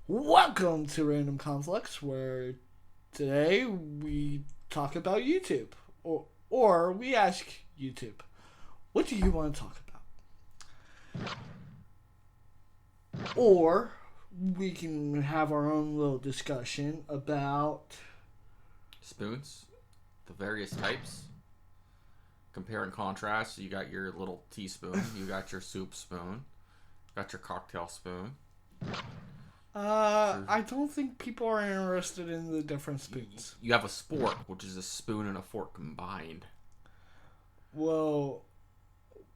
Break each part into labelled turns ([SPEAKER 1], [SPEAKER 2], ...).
[SPEAKER 1] Welcome to Random Conflux, where today we talk about YouTube. Or we ask YouTube, what do you want to talk about? Or we can have our own little discussion about
[SPEAKER 2] spoons, the various types. Compare and contrast. So you got your little teaspoon, you got your soup spoon, got your cocktail spoon.
[SPEAKER 1] I don't think people are interested in the different spoons.
[SPEAKER 2] You have a spork, which is a spoon and a fork combined.
[SPEAKER 1] Well,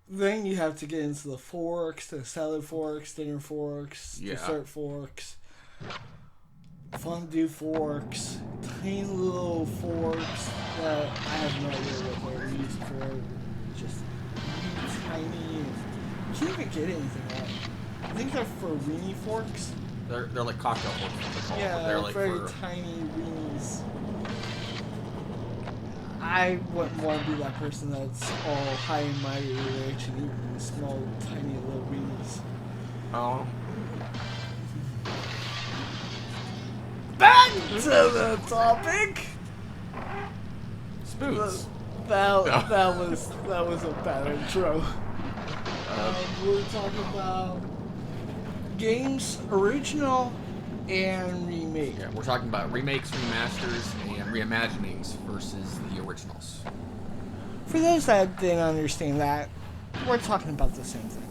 [SPEAKER 1] then you have to get into the forks, the salad forks, dinner forks, dessert forks, fondue forks, tiny little forks that I have no idea what they're used for. Just tiny. You can't even get anything right. I think they're for weenie forks.
[SPEAKER 2] They're like cocktail forks, what they call them.
[SPEAKER 1] Yeah,
[SPEAKER 2] They're like
[SPEAKER 1] very
[SPEAKER 2] for
[SPEAKER 1] tiny weenies. I wouldn't want to be that person that's all high and mighty rich and eating small, tiny little weenies.
[SPEAKER 2] Oh.
[SPEAKER 1] Back to the topic.
[SPEAKER 2] Spoons.
[SPEAKER 1] That was a bad intro. We're talking about games original and remake.
[SPEAKER 2] Yeah, we're talking about remakes, remasters, and reimaginings versus the originals.
[SPEAKER 1] For those that didn't understand that, we're talking about the same thing.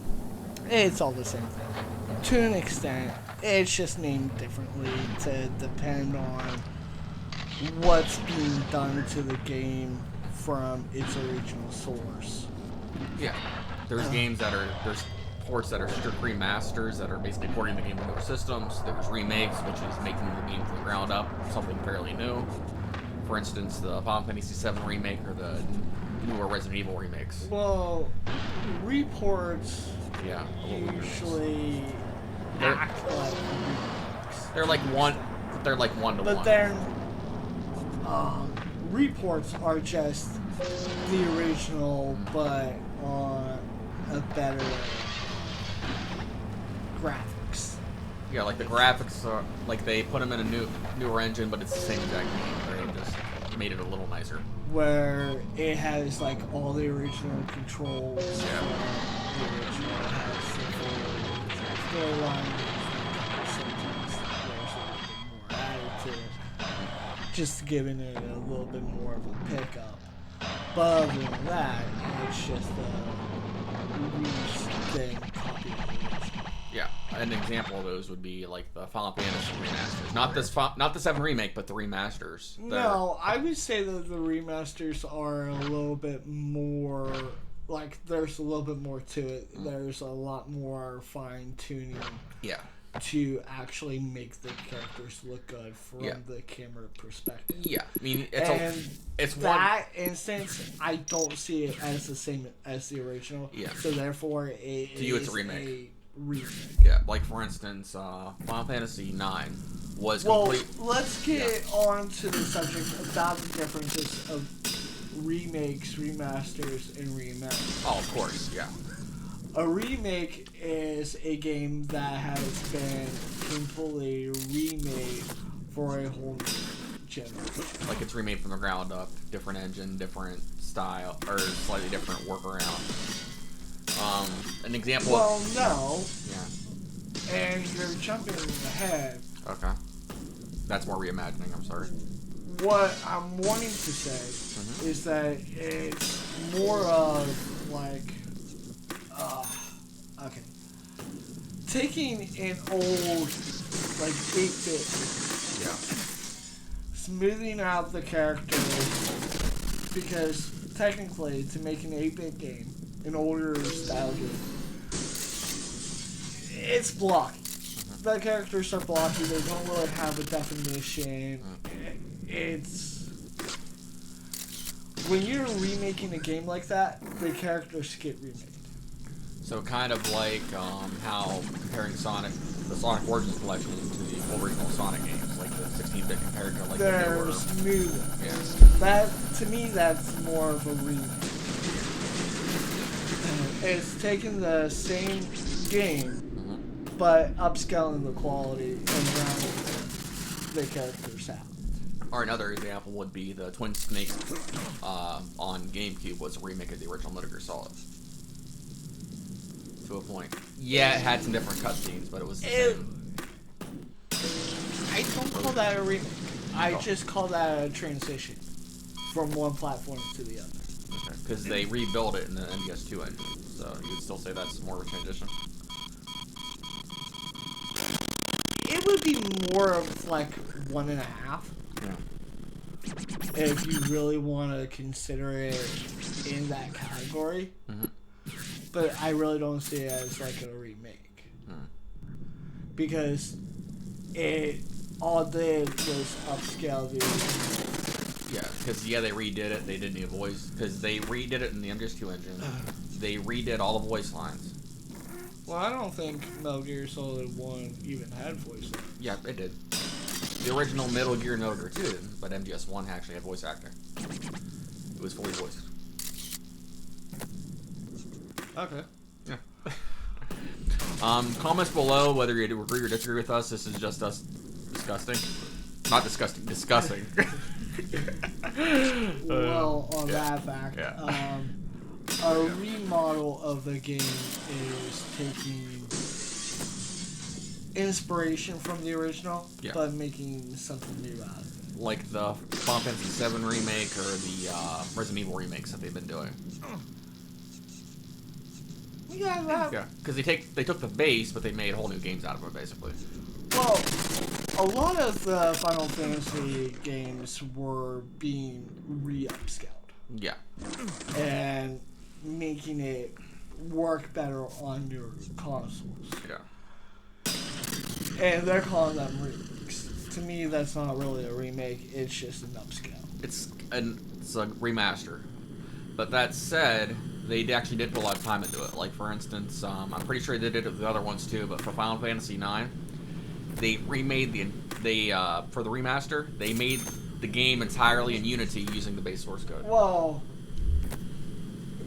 [SPEAKER 1] It's all the same thing. To an extent, it's just named differently to depend on what's being done to the game from its original source.
[SPEAKER 2] Yeah. There's games that are, there's ports that are strict remasters that are basically porting the game to newer systems. There's remakes, which is making the game from the ground up, something fairly new. For instance, the Final Fantasy VII remake or the newer Resident Evil remakes.
[SPEAKER 1] Well, reports usually act like remakes.
[SPEAKER 2] They're like one to
[SPEAKER 1] but
[SPEAKER 2] one.
[SPEAKER 1] then reports are just the original, but on a better graphics.
[SPEAKER 2] Yeah, like the graphics are like they put them in a newer engine, but it's the same exact game. They just made it a little nicer.
[SPEAKER 1] Where it has like all the original controls.
[SPEAKER 2] Yeah.
[SPEAKER 1] The original has the storyline. Sometimes there's a little bit more added to it, just giving it a little bit more of a pickup. But other than that, it's just thing copy.
[SPEAKER 2] Yeah, an example of those would be like the Final Fantasy remasters. Not the 7 remake, but the remasters.
[SPEAKER 1] No, I would say that the remasters are a little bit more like there's a little bit more to it. There's a lot more fine tuning.
[SPEAKER 2] Yeah.
[SPEAKER 1] To actually make the characters look good from the camera perspective.
[SPEAKER 2] Yeah, I mean it's
[SPEAKER 1] that instance. I don't see it as the same as the original.
[SPEAKER 2] Yeah.
[SPEAKER 1] So therefore, to
[SPEAKER 2] you, it's a remake.
[SPEAKER 1] Yeah,
[SPEAKER 2] like for instance, Final Fantasy IX was
[SPEAKER 1] complete. Well, let's get on to the subject about the differences of remakes, remasters, and remakes.
[SPEAKER 2] Oh, of course, yeah.
[SPEAKER 1] A remake is a game that has been completely remade for a whole new generation.
[SPEAKER 2] Like it's remade from the ground up, different engine, different style, or slightly different workaround. An example.
[SPEAKER 1] Well, no.
[SPEAKER 2] Yeah.
[SPEAKER 1] And you're jumping ahead.
[SPEAKER 2] Okay. That's more reimagining. I'm sorry.
[SPEAKER 1] What I'm wanting to say is that it's more of like. Okay. Taking an old, like, 8-bit, smoothing out the characters, because technically, to make an 8-bit game, an older style game, it's blocky. The characters are blocky, they don't really have a definition. It's... When you're remaking a game like that, the characters get remade.
[SPEAKER 2] So kind of like how comparing the Sonic Origins collection to the original Sonic games, like the 16-bit compared to like
[SPEAKER 1] there's
[SPEAKER 2] the
[SPEAKER 1] newer.
[SPEAKER 2] Yeah.
[SPEAKER 1] That to me, that's more of a remake. It's taking the same game but upscaling the quality and rounding the characters out.
[SPEAKER 2] Or another example would be the Twin Snakes on GameCube was a remake of the original Metal Gear Solid. To a point. Yeah, it had some different cutscenes, but it was the same.
[SPEAKER 1] I don't call that a remake. I just call that a transition from one platform to the other.
[SPEAKER 2] Okay, because they rebuilt it in the MGS2 engine, so you would still say that's more of a transition?
[SPEAKER 1] It would be more of like 1.5.
[SPEAKER 2] Yeah.
[SPEAKER 1] If you really want to consider it in that category.
[SPEAKER 2] Mm-hmm.
[SPEAKER 1] But I really don't see it as like a remake. Because it all did was upscale the...
[SPEAKER 2] Yeah, because they redid it. They did new voice. Because they redid it in the MGS2 engine. They redid all the voice lines.
[SPEAKER 1] Well, I don't think Metal Gear Solid 1 even had voice lines.
[SPEAKER 2] Yeah, it did. The original Metal Gear and Metal Gear 2 didn't, but MGS1 actually had voice acting. It was fully voiced.
[SPEAKER 1] Okay.
[SPEAKER 2] Yeah. Comments below whether you agree or disagree with us. This is just us disgusting. Not disgusting, discussing.
[SPEAKER 1] Well, on that fact,
[SPEAKER 2] yeah.
[SPEAKER 1] a remodel of the game is taking inspiration from the original, but making something new out of it.
[SPEAKER 2] Like the Final Fantasy VII remake or the Resident Evil remakes that they've been doing.
[SPEAKER 1] Yeah,
[SPEAKER 2] because they took the base, but they made whole new games out of it, basically.
[SPEAKER 1] Well, a lot of the Final Fantasy games were being re-upscaled.
[SPEAKER 2] Yeah.
[SPEAKER 1] And making it work better on your consoles.
[SPEAKER 2] Yeah.
[SPEAKER 1] And they're calling them remakes. To me, that's not really a remake. It's just an upscale.
[SPEAKER 2] It's a remaster. But that said, they actually did put a lot of time into it. Like, for instance, I'm pretty sure they did it with the other ones too, but for Final Fantasy IX, they remade for the remaster, they made the game entirely in Unity using the base source code.
[SPEAKER 1] Well,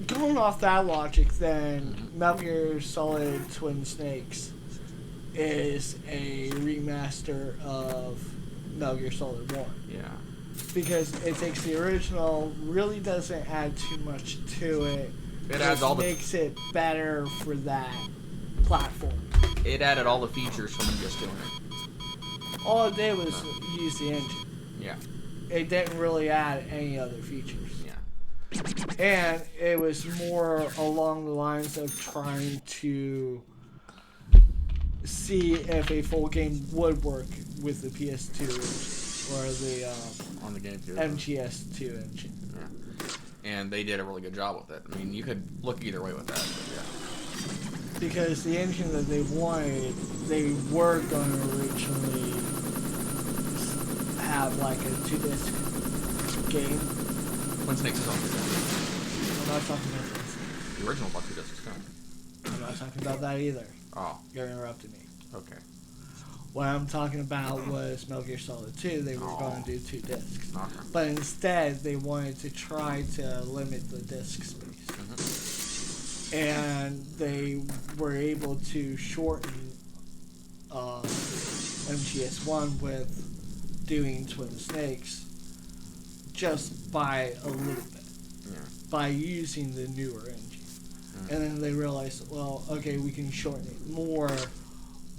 [SPEAKER 1] going off that logic, then Metal Gear Solid Twin Snakes is a remaster of Metal Gear Solid 1.
[SPEAKER 2] Yeah.
[SPEAKER 1] Because it takes the original, really doesn't add too much to it.
[SPEAKER 2] It adds all
[SPEAKER 1] makes it better for that platform.
[SPEAKER 2] It added all the features from MGS2.
[SPEAKER 1] All it did was use the engine.
[SPEAKER 2] Yeah.
[SPEAKER 1] It didn't really add any other features.
[SPEAKER 2] Yeah.
[SPEAKER 1] And it was more along the lines of trying to see if a full game would work with the PS2 or the
[SPEAKER 2] on the GameCube
[SPEAKER 1] MGS2 engine.
[SPEAKER 2] Yeah. And they did a really good job with it. I mean, you could look either way with that, but yeah.
[SPEAKER 1] Because the engine that they wanted, they were going to originally have like a 2-disc game.
[SPEAKER 2] Twin Snakes is on 2 discs.
[SPEAKER 1] I'm not talking about this.
[SPEAKER 2] The original about 2 discs,
[SPEAKER 1] I'm not talking about that either.
[SPEAKER 2] Oh.
[SPEAKER 1] You're interrupting me.
[SPEAKER 2] Okay.
[SPEAKER 1] What I'm talking about was Metal Gear Solid 2. They were going to do 2 discs.
[SPEAKER 2] Okay.
[SPEAKER 1] But instead, they wanted to try to limit the disc space. And they were able to shorten MGS1 with doing Twin Snakes just by a little bit.
[SPEAKER 2] Yeah.
[SPEAKER 1] By using the newer engine. And then they realized, well, okay, we can shorten it more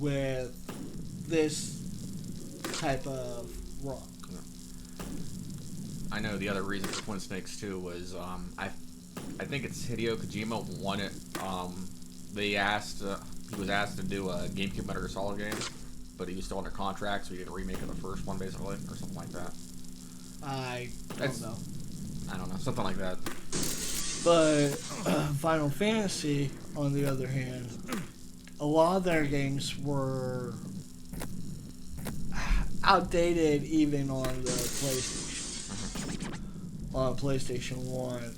[SPEAKER 1] with this type of rock.
[SPEAKER 2] Yeah. I know the other reason for Twin Snakes too was I think it's Hideo Kojima won it. He was asked to do a GameCube Metal Gear Solid game, but he was still under contract, so he did a remake of the first one basically, or something like that.
[SPEAKER 1] I don't know.
[SPEAKER 2] I don't know, something like that.
[SPEAKER 1] But Final Fantasy, on the other hand, a lot of their games were outdated even on the PlayStation. On PlayStation 1.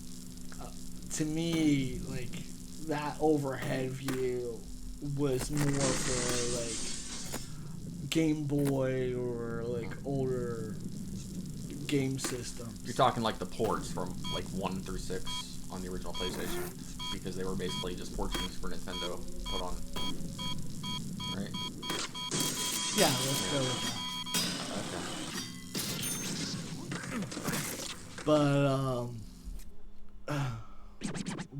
[SPEAKER 1] To me, like, that overhead view was more for, like, Game Boy or, like, older game systems.
[SPEAKER 2] You're talking like the ports from, like, 1 through 6 on the original PlayStation, because they were basically just ports from Super Nintendo put on, right?
[SPEAKER 1] Yeah, let's go with that. But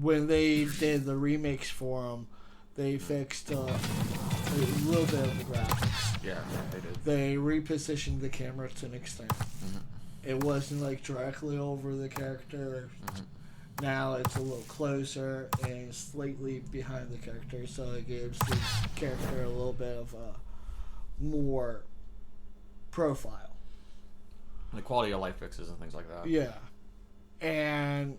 [SPEAKER 1] when they did the remakes for them, they fixed a little bit of the graphics.
[SPEAKER 2] Yeah, they did.
[SPEAKER 1] They repositioned the camera to an extent.
[SPEAKER 2] Mm-hmm.
[SPEAKER 1] It wasn't like directly over the character.
[SPEAKER 2] Mm-hmm.
[SPEAKER 1] Now it's a little closer and slightly behind the character, so it gives the character a little bit of a more profile.
[SPEAKER 2] The quality of life fixes and things like that.
[SPEAKER 1] Yeah. And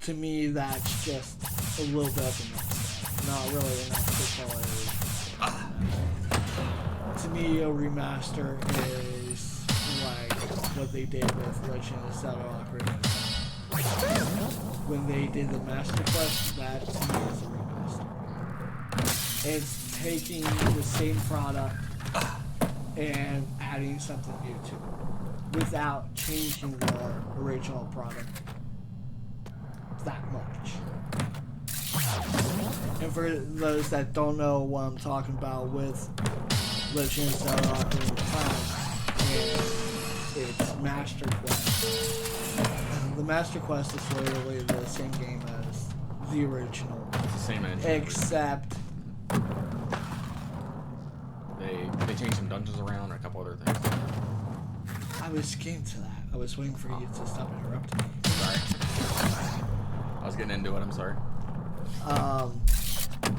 [SPEAKER 1] to me, that's just a little bit of the next step. Not really enough to call it. To me, a remaster is like what they did with Legend of Zelda Ocarina of Time. When they did the Master Quest, that to me is a remaster. It's taking the same product and adding something new to it without changing the original product that much. And for those that don't know what I'm talking about with Legend of Zelda Ocarina of Time and its Master Quest. The Master Quest is literally the same game as the original.
[SPEAKER 2] It's the same engine.
[SPEAKER 1] Except
[SPEAKER 2] they changed some dungeons around and a couple other things.
[SPEAKER 1] I was getting to that. I was waiting for you to stop interrupting me.
[SPEAKER 2] Sorry. I was getting into it, I'm sorry.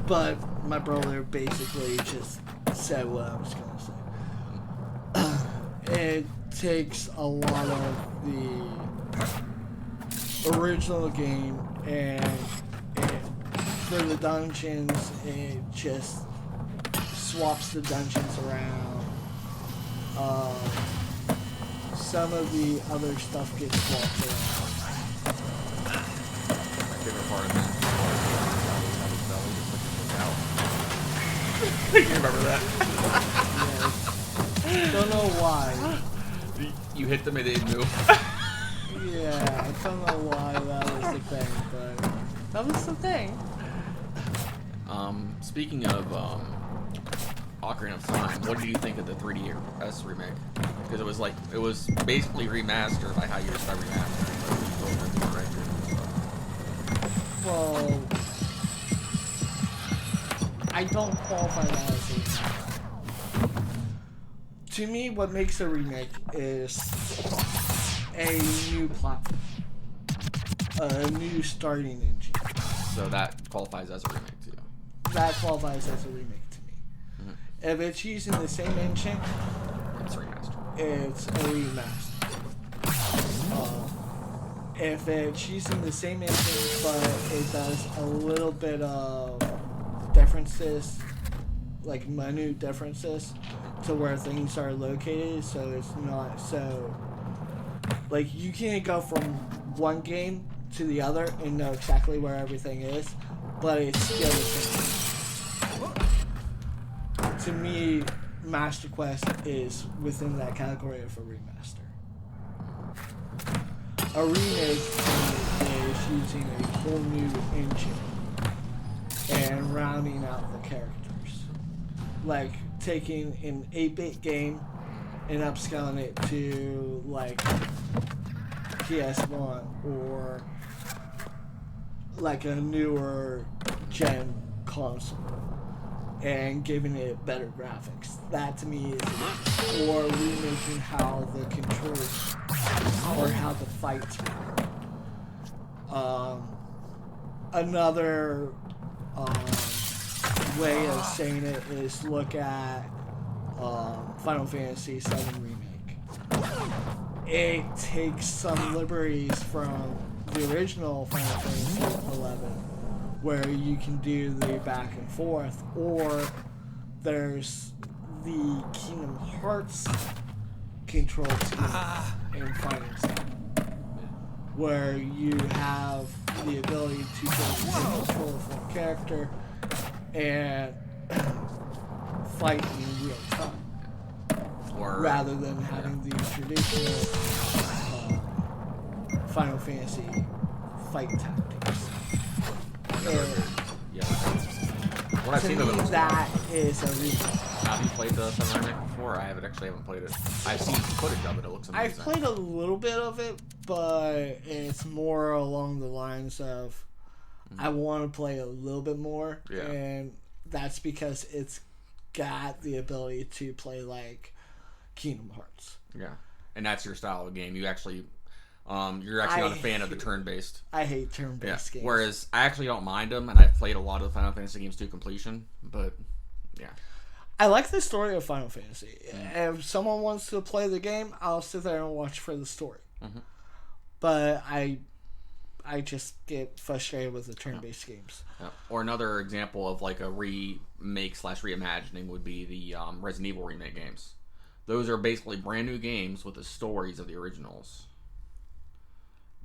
[SPEAKER 1] But my brother basically just said what I was going to say. It takes a lot of the original game and for the dungeons, it just swaps the dungeons around. Some of the other stuff gets swapped around.
[SPEAKER 2] My favorite part of that was you remember that?
[SPEAKER 1] Yes. Don't know why.
[SPEAKER 2] You hit them and they didn't move.
[SPEAKER 1] Yeah, I don't know why that was the thing, but that was the thing.
[SPEAKER 2] Speaking of Ocarina of Time, what did you think of the 3DS remake? Because it was basically remastered by how you describe remastered.
[SPEAKER 1] Well, I don't qualify that as a remake. To me, what makes a remake is a new platform, a new starting engine.
[SPEAKER 2] So that qualifies as a remake to you.
[SPEAKER 1] That qualifies as a remake to me.
[SPEAKER 2] Mm-hmm.
[SPEAKER 1] If it's using the same engine,
[SPEAKER 2] It's remastered.
[SPEAKER 1] it's a remaster. If it's using the same engine, but it does a little bit of differences, like minute differences, to where things are located, so it's not so... Like, you can't go from one game to the other and know exactly where everything is, but it's still the same. To me, Master Quest is within that category of a remaster. A remake is using a whole new engine and rounding out the characters. Like taking an 8-bit game and upscaling it to like PS1 or like a newer gen console and giving it better graphics. That to me is, or remaking how the controls or how the fights work. Another way of saying it is look at Final Fantasy VII Remake. It takes some liberties from the original Final Fantasy XI, where you can do the back and forth, or there's the Kingdom Hearts control scheme in fighting style, where you have the ability to take control of one character and fight in real time, rather than having the traditional Final Fantasy fight tactics.
[SPEAKER 2] What I've
[SPEAKER 1] To
[SPEAKER 2] seen
[SPEAKER 1] me,
[SPEAKER 2] of it looks
[SPEAKER 1] that is a remake.
[SPEAKER 2] Have you played the 7 Remake before? I haven't played it. I've seen footage of it. It looks amazing.
[SPEAKER 1] I've played a little bit of it, but it's more along the lines of I want to play a little bit more, and that's because it's got the ability to play like Kingdom Hearts.
[SPEAKER 2] Yeah, and that's your style of game. You actually, you're actually not a fan of the turn-based.
[SPEAKER 1] I hate turn-based games.
[SPEAKER 2] Whereas I actually don't mind them, and I've played a lot of the Final Fantasy games to completion. But yeah,
[SPEAKER 1] I like the story of Final Fantasy. If someone wants to play the game, I'll sit there and watch for the story. But I just get frustrated with the turn-based games.
[SPEAKER 2] Or another example of like a remake / reimagining would be the Resident Evil remake games. Those are basically brand new games with the stories of the originals.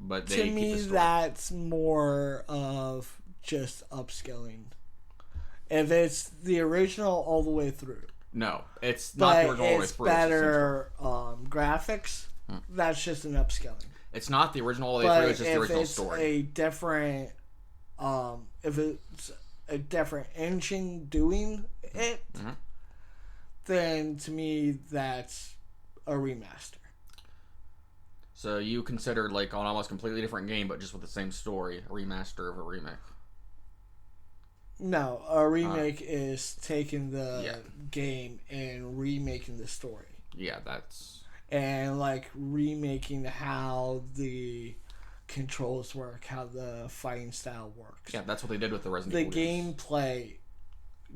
[SPEAKER 2] But they
[SPEAKER 1] to me, that's more of just upscaling. If it's the original all the way through.
[SPEAKER 2] No, it's not the original all the way through.
[SPEAKER 1] But it's better graphics. That's just an upscaling.
[SPEAKER 2] It's not the original all the way through. It's just the original story.
[SPEAKER 1] If it's a different engine doing it, then to me that's a remaster.
[SPEAKER 2] So you considered like an almost completely different game, but just with the same story, a remaster of a remake.
[SPEAKER 1] No, a remake is taking the game and remaking the story.
[SPEAKER 2] Yeah, that's...
[SPEAKER 1] And, like, remaking how the controls work, how the fighting style works.
[SPEAKER 2] Yeah, that's what they did with the Resident Evil games.
[SPEAKER 1] The gameplay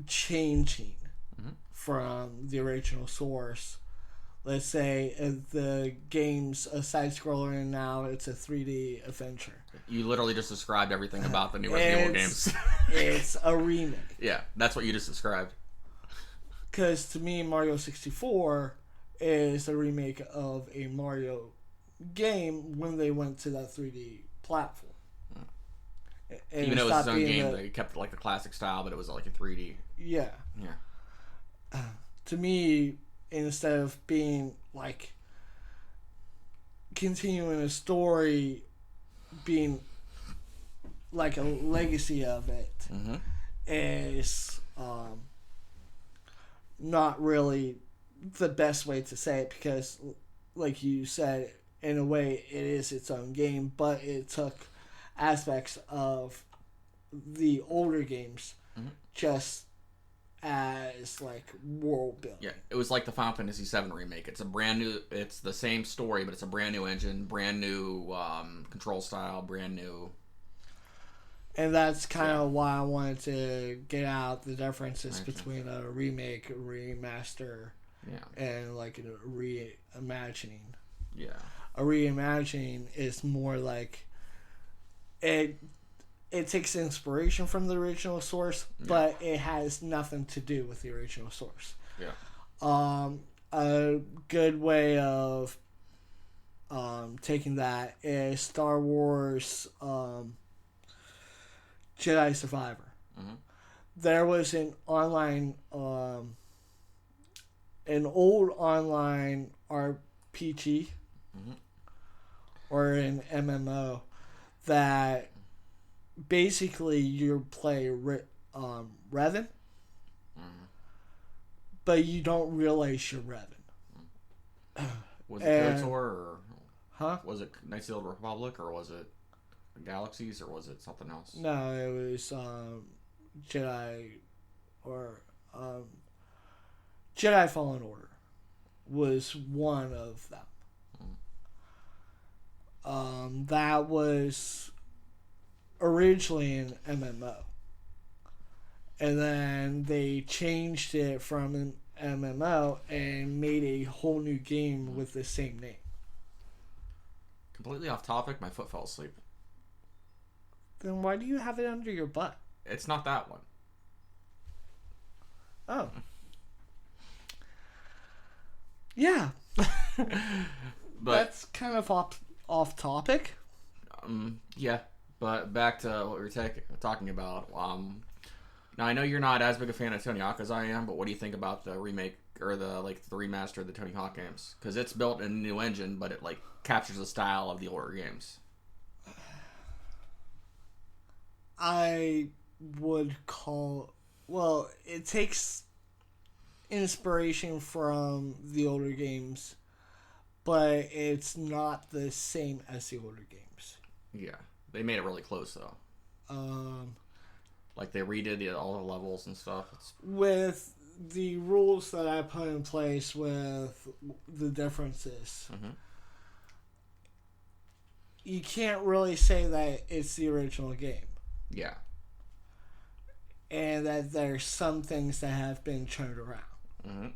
[SPEAKER 1] changing from the original source. Let's say if the game's a side-scroller and now it's a 3D adventure.
[SPEAKER 2] You literally just described everything about the new Resident Evil games.
[SPEAKER 1] It's a remake.
[SPEAKER 2] Yeah, that's what you just described.
[SPEAKER 1] Because to me, Mario 64 is a remake of a Mario game when they went to that 3D platform.
[SPEAKER 2] Even though it was its own game, they kept like the classic style, but it was like a 3D.
[SPEAKER 1] Yeah.
[SPEAKER 2] Yeah.
[SPEAKER 1] To me, instead of being like continuing a story, being like a legacy of it, is not really the best way to say it, because like you said, in a way it is its own game, but it took aspects of the older games just as like world building.
[SPEAKER 2] Yeah, it was like the Final Fantasy VII remake. It's a brand new, it's the same story, but it's a brand new engine, brand new control style, brand new.
[SPEAKER 1] And that's kind of why I wanted to get out the differences between a remake, a remaster, and like a reimagining.
[SPEAKER 2] Yeah.
[SPEAKER 1] A reimagining is more like it takes inspiration from the original source, but it has nothing to do with the original source.
[SPEAKER 2] Yeah.
[SPEAKER 1] A good way of taking that is Star Wars Jedi Survivor. There was an online, an old online RPG or an MMO that basically you play Revan, but you don't realize you're Revan.
[SPEAKER 2] Was it KOTOR or was it Knights of the Old Republic, or was it Galaxies, or was it something else?
[SPEAKER 1] No, it was Jedi or Jedi Fallen Order was one of them. That was originally an MMO, and then they changed it from an MMO and made a whole new game with the same name.
[SPEAKER 2] Completely off topic, my foot fell asleep.
[SPEAKER 1] Then why do you have it under your butt?
[SPEAKER 2] It's not that one.
[SPEAKER 1] Oh. Yeah.
[SPEAKER 2] But
[SPEAKER 1] that's kind of off topic.
[SPEAKER 2] Yeah. But back to what we were talking about. Now I know you're not as big a fan of Tony Hawk as I am, but what do you think about the remake or the remaster of the Tony Hawk games? Because it's built in a new engine, but it like captures the style of the older games.
[SPEAKER 1] I would call Well, it takes inspiration from the older games, but it's not the same as the older games.
[SPEAKER 2] Yeah, they made it really close though. Like they redid all the levels and stuff.
[SPEAKER 1] With the rules that I put in place with the differences, you can't really say that it's the original game.
[SPEAKER 2] Yeah.
[SPEAKER 1] And that there's some things that have been turned around.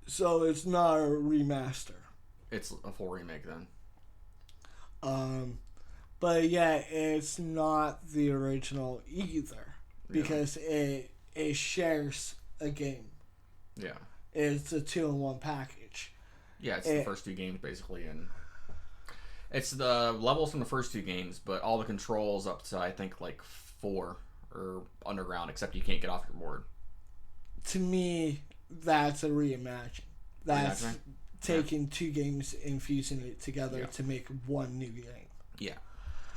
[SPEAKER 1] So it's not a remaster.
[SPEAKER 2] It's a full remake then.
[SPEAKER 1] But yeah, it's not the original either. Because it shares a game.
[SPEAKER 2] Yeah.
[SPEAKER 1] It's a 2-in-1 package.
[SPEAKER 2] Yeah, it's the first two games basically, and it's the levels from the first two games, but all the controls up to I think like 4 or underground, except you can't get off your board.
[SPEAKER 1] To me, that's a reimagine. That's taking two games and fusing it together to make one new game.
[SPEAKER 2] Yeah.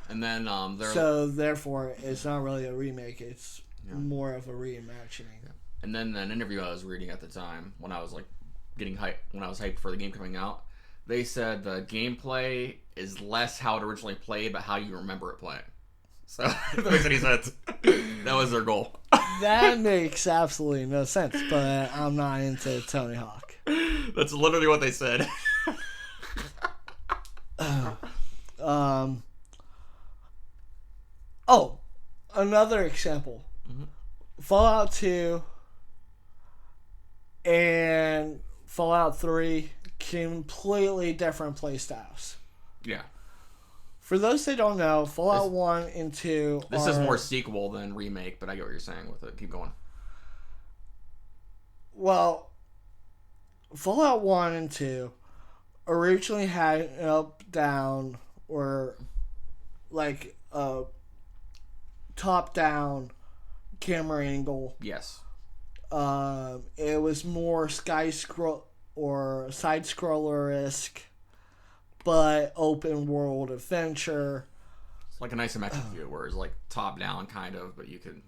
[SPEAKER 2] And then
[SPEAKER 1] so therefore, it's not really a remake. It's more of a reimagining.
[SPEAKER 2] Yeah. And then an interview I was reading at the time when I was like getting hyped, when I was hyped for the game coming out, they said the gameplay is less how it originally played, but how you remember it playing. So that makes any sense. That was their goal.
[SPEAKER 1] That makes absolutely no sense, but I'm not into Tony Hawk.
[SPEAKER 2] That's literally what they said.
[SPEAKER 1] Oh, another example. Fallout 2 and Fallout 3, completely different playstyles.
[SPEAKER 2] Yeah.
[SPEAKER 1] For those that don't know, Fallout 1 and 2
[SPEAKER 2] This is more sequel than remake, but I get what you're saying with it. Keep going.
[SPEAKER 1] Well, Fallout 1 and 2 originally had an up-down or like a top-down camera angle.
[SPEAKER 2] Yes.
[SPEAKER 1] It was more side scroller-esque, but open world adventure.
[SPEAKER 2] It's like an isometric view, where it's like top down kind of, but you can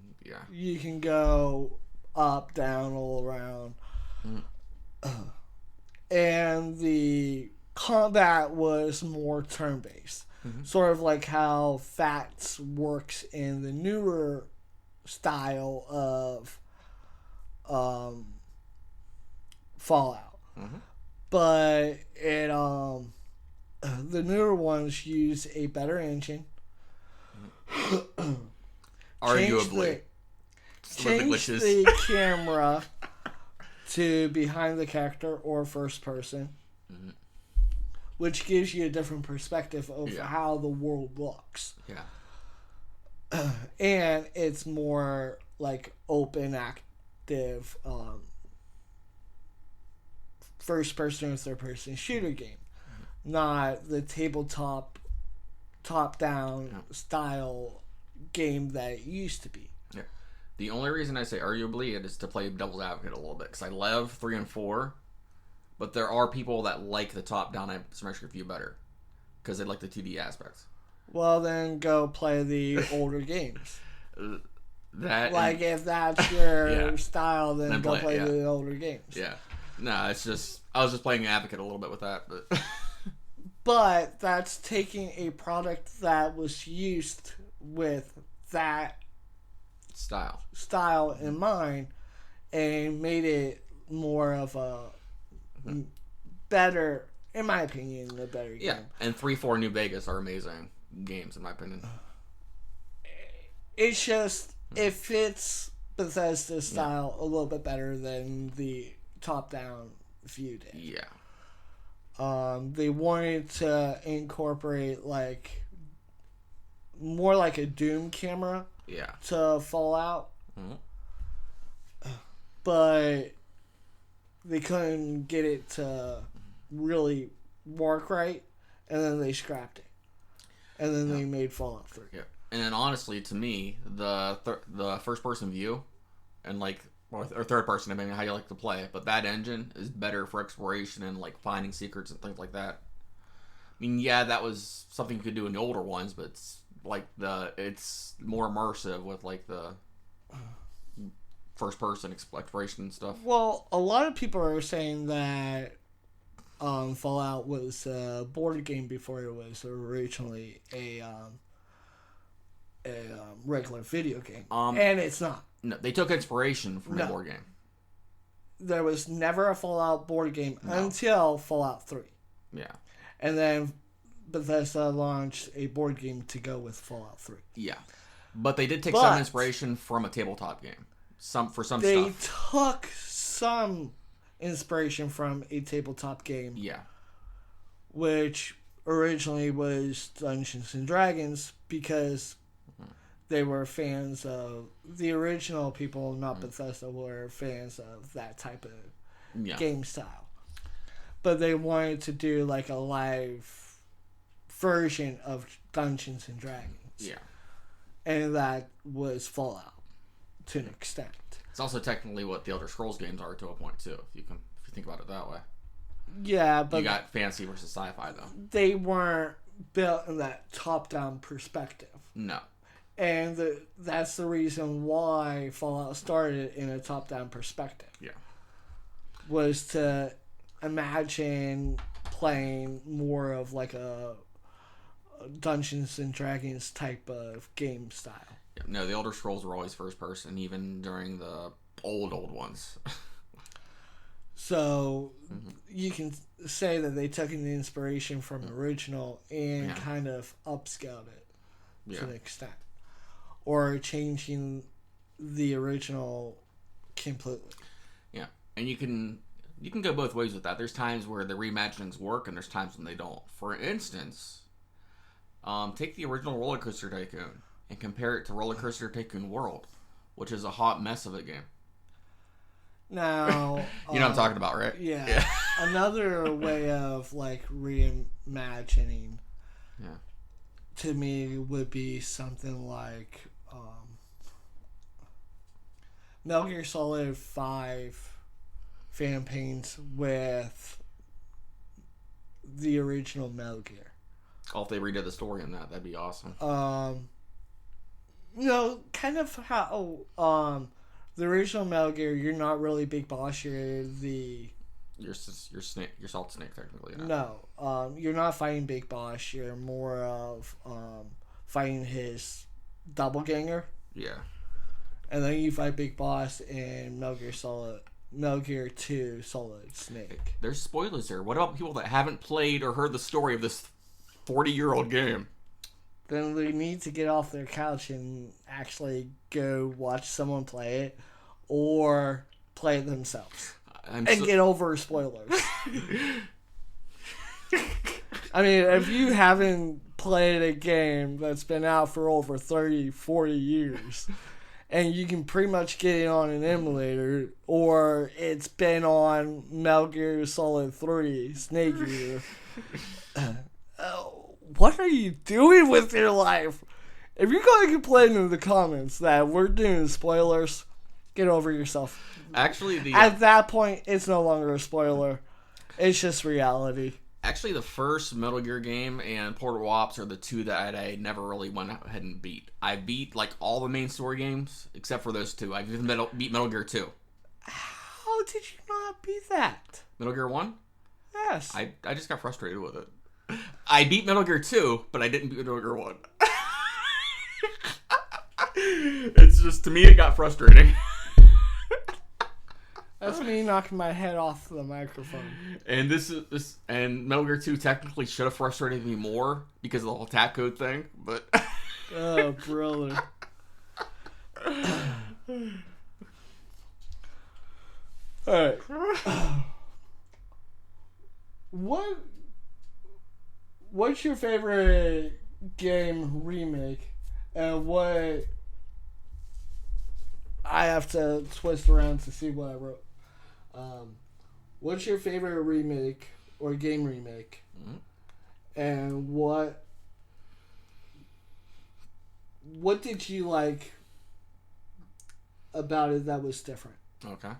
[SPEAKER 1] You can go up, down, all around. And the combat was more turn-based. Sort of like how FATS works in the newer style of Fallout. But it the newer ones use a better engine.
[SPEAKER 2] Arguably.
[SPEAKER 1] Change the camera to behind the character or first person, which gives you a different perspective of how the world looks.
[SPEAKER 2] Yeah.
[SPEAKER 1] And it's more like open, active, first person or third person shooter game. Not the tabletop, top down style game that it used to be.
[SPEAKER 2] Yeah. The only reason I say arguably it is to play devil's advocate a little bit, because I love 3 and 4, but there are people that like the top down isometric view better because they like the 2D aspects.
[SPEAKER 1] Well, then go play the older games. If that's your style, then go play the older games.
[SPEAKER 2] Yeah. No, it's just I was just playing advocate a little bit with that, but
[SPEAKER 1] but that's taking a product that was used with that style in mind and made it more of a better, in my opinion, a better game.
[SPEAKER 2] Yeah, and 3, 4 New Vegas are amazing games in my opinion.
[SPEAKER 1] It's just it fits Bethesda's style a little bit better than the top-down view did.
[SPEAKER 2] Yeah.
[SPEAKER 1] They wanted to incorporate more like a Doom camera to Fallout. But they couldn't get it to really work right, and then they scrapped it. And then they made Fallout 3.
[SPEAKER 2] Yeah. And then honestly, to me, the first person view and or third person, depending on how you like to play, but that engine is better for exploration and finding secrets and things like that. I mean, yeah, that was something you could do in the older ones, but it's it's more immersive with first-person exploration and stuff.
[SPEAKER 1] Well, a lot of people are saying that Fallout was a board game before it was originally a regular video game, and it's not.
[SPEAKER 2] No, they took inspiration from the board game.
[SPEAKER 1] There was never a Fallout board game until Fallout 3.
[SPEAKER 2] Yeah.
[SPEAKER 1] And then Bethesda launched a board game to go with Fallout 3.
[SPEAKER 2] Yeah. But they did take some inspiration from a tabletop game. They
[SPEAKER 1] took some inspiration from a tabletop game.
[SPEAKER 2] Yeah.
[SPEAKER 1] Which originally was Dungeons and Dragons, because they were fans of the original people, not Bethesda, were fans of that type of game style. But they wanted to do like a live version of Dungeons and Dragons.
[SPEAKER 2] Yeah.
[SPEAKER 1] And that was Fallout to an extent.
[SPEAKER 2] It's also technically what the Elder Scrolls games are to a point too, if you think about it that way.
[SPEAKER 1] Yeah, but
[SPEAKER 2] you got fantasy versus sci-fi though.
[SPEAKER 1] They weren't built in that top-down perspective.
[SPEAKER 2] No.
[SPEAKER 1] And that's the reason why Fallout started in a top-down perspective.
[SPEAKER 2] Yeah.
[SPEAKER 1] Was to imagine playing more of like a Dungeons and Dragons type of game style.
[SPEAKER 2] Yeah, no, the Elder Scrolls were always first person, even during the old ones.
[SPEAKER 1] So you can say that they took an inspiration from the original and kind of upscaled it to an extent. Or changing the original completely. Yeah.
[SPEAKER 2] And you can go both ways with that. There's times where the reimaginings work and there's times when they don't. For instance, take the original Roller Coaster Tycoon and compare it to Roller Coaster Tycoon World, which is a hot mess of a game.
[SPEAKER 1] Now,
[SPEAKER 2] you know what I'm talking about, right?
[SPEAKER 1] Yeah. Another way of like reimagining to me would be something like Metal Gear Solid 5 Phantom Pains with the original Metal Gear.
[SPEAKER 2] Oh, if they redid the story in that'd be awesome.
[SPEAKER 1] You know, kind of how the original Metal Gear, you're not really Big Boss, you're
[SPEAKER 2] Snake, you're Solid Snake technically.
[SPEAKER 1] No, you're not fighting Big Boss. You're more of fighting his doppelganger.
[SPEAKER 2] Yeah.
[SPEAKER 1] And then you fight Big Boss in Metal Gear 2 Solid Snake.
[SPEAKER 2] There's spoilers there. What about people that haven't played or heard the story of this 40-year-old game?
[SPEAKER 1] Then they need to get off their couch and actually go watch someone play it or play it themselves. Get over spoilers. I mean, if you haven't played a game that's been out for over 30, 40 years, and you can pretty much get it on an emulator, or it's been on Metal Gear Solid 3, Snake Eater, what are you doing with your life? If you're going to complain in the comments that we're doing spoilers, get over yourself.
[SPEAKER 2] Actually,
[SPEAKER 1] at that point, it's no longer a spoiler. It's just reality.
[SPEAKER 2] Actually, the first Metal Gear game and Portal Ops are the two that I never really went ahead and beat. I beat like all the main story games except for those two. I beat Metal Gear 2.
[SPEAKER 1] How did you not beat that?
[SPEAKER 2] Metal Gear 1?
[SPEAKER 1] Yes.
[SPEAKER 2] I just got frustrated with it. I beat Metal Gear 2, but I didn't beat Metal Gear 1. It's just, to me, it got frustrating.
[SPEAKER 1] That's me knocking my head off the microphone.
[SPEAKER 2] And and Metal Gear 2 technically should have frustrated me more because of the whole tap code thing, but
[SPEAKER 1] oh, brother. Alright. What's your favorite game remake? And what I have to twist around to see what I wrote. What's your favorite remake or game remake? Mm-hmm. And what did you like about it that was different?
[SPEAKER 2] Okay.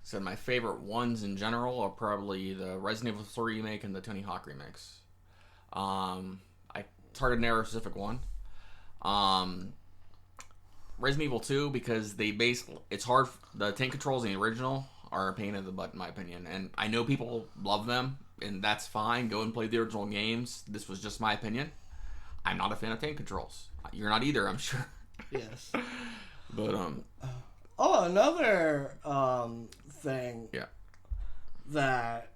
[SPEAKER 2] So my favorite ones in general are probably the Resident Evil 3 remake and the Tony Hawk remakes. It's hard to narrow a specific one. Resident Evil 2, because it's hard. The tank controls in the original are a pain in the butt, in my opinion. And I know people love them, and that's fine. Go and play the original games. This was just my opinion. I'm not a fan of tank controls. You're not either, I'm sure.
[SPEAKER 1] Yes.
[SPEAKER 2] But,
[SPEAKER 1] Oh, another thing.
[SPEAKER 2] Yeah.
[SPEAKER 1] That,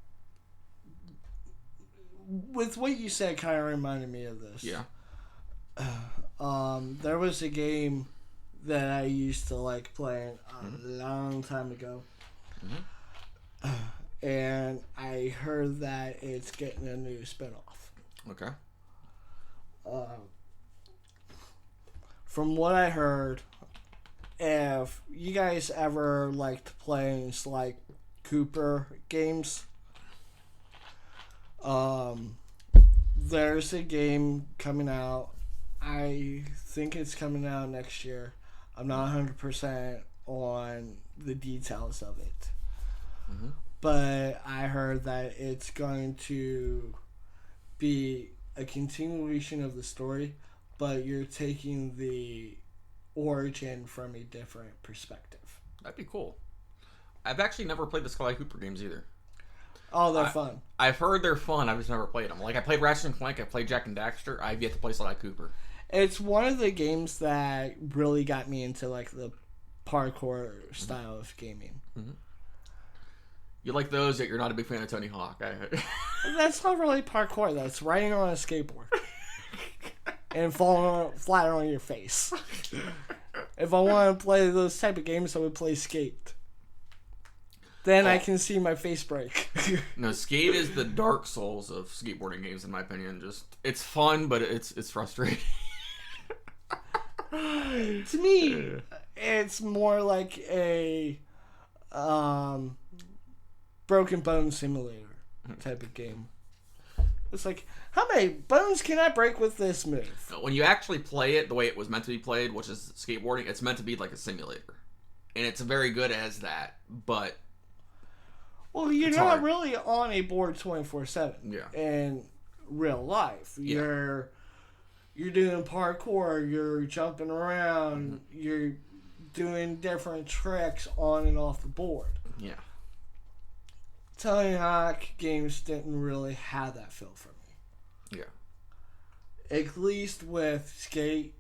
[SPEAKER 1] with what you said, kind of reminded me of this.
[SPEAKER 2] Yeah.
[SPEAKER 1] There was a game that I used to like playing a long time ago. And I heard that it's getting a new spinoff.
[SPEAKER 2] Okay.
[SPEAKER 1] From what I heard, if you guys ever liked playing like Cooper games, there's a game coming out. I think it's coming out next year. I'm not 100% on the details of it. But I heard that it's going to be a continuation of the story, but you're taking the origin from a different perspective.
[SPEAKER 2] That'd be cool. I've actually never played the Sly Cooper games either.
[SPEAKER 1] Oh, they're fun.
[SPEAKER 2] I've heard they're fun. I've just never played them. Like, I played Ratchet and Clank. I played Jack and Daxter. I've yet to play Sly Cooper.
[SPEAKER 1] It's one of the games that really got me into like the parkour style of gaming.
[SPEAKER 2] You like those, yet you're not a big fan of Tony Hawk.
[SPEAKER 1] That's not really parkour. That's riding on a skateboard and falling flat on your face. If I want to play those type of games, I would play Skate. Then I can see my face break.
[SPEAKER 2] No, Skate is the Dark Souls of skateboarding games, in my opinion. It's fun, but it's frustrating.
[SPEAKER 1] To me, it's more like a Broken Bone Simulator type of game. It's like, how many bones can I break with this move?
[SPEAKER 2] When you actually play it the way it was meant to be played, which is skateboarding, it's meant to be like a simulator. And it's very good as that, but...
[SPEAKER 1] Well, you're not really on a board 24/7 in real life. You're doing parkour, you're jumping around, you're doing different tricks on and off the board.
[SPEAKER 2] Yeah.
[SPEAKER 1] Tony Hawk games didn't really have that feel for me.
[SPEAKER 2] Yeah.
[SPEAKER 1] At least with Skate,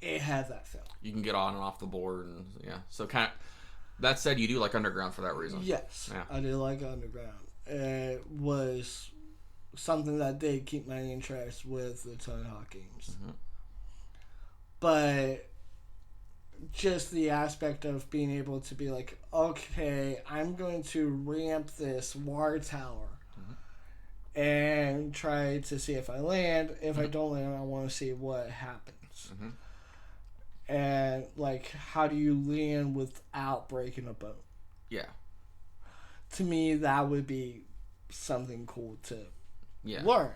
[SPEAKER 1] it had that feel.
[SPEAKER 2] You can get on and off the board, and so kind of. That said, you do like Underground for that reason.
[SPEAKER 1] Yes,
[SPEAKER 2] yeah.
[SPEAKER 1] I do like Underground. It was something that did keep my interest with the Tony Hawk games. But just the aspect of being able to be like, okay, I'm going to ramp this war tower and try to see if I land. If I don't land, I want to see what happens. And, like, how do you land without breaking a bone?
[SPEAKER 2] Yeah.
[SPEAKER 1] To me, that would be something cool to learn.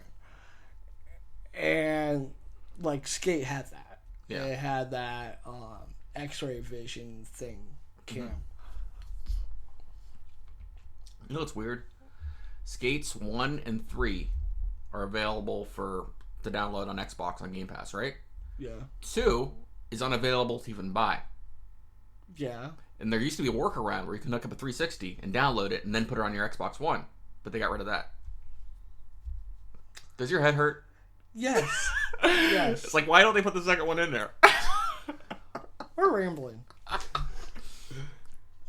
[SPEAKER 1] And, like, Skate had that.
[SPEAKER 2] Yeah.
[SPEAKER 1] It had that X-ray vision thing cam.
[SPEAKER 2] You know what's weird? Skates 1 and 3 are available to download on Xbox on Game Pass, right?
[SPEAKER 1] Yeah.
[SPEAKER 2] 2 is unavailable to even buy.
[SPEAKER 1] Yeah.
[SPEAKER 2] And there used to be a workaround where you can hook up a 360 and download it and then put it on your Xbox One. But they got rid of that. Does your head hurt?
[SPEAKER 1] Yes. Yes.
[SPEAKER 2] It's like, why don't they put the second one in there?
[SPEAKER 1] We're rambling.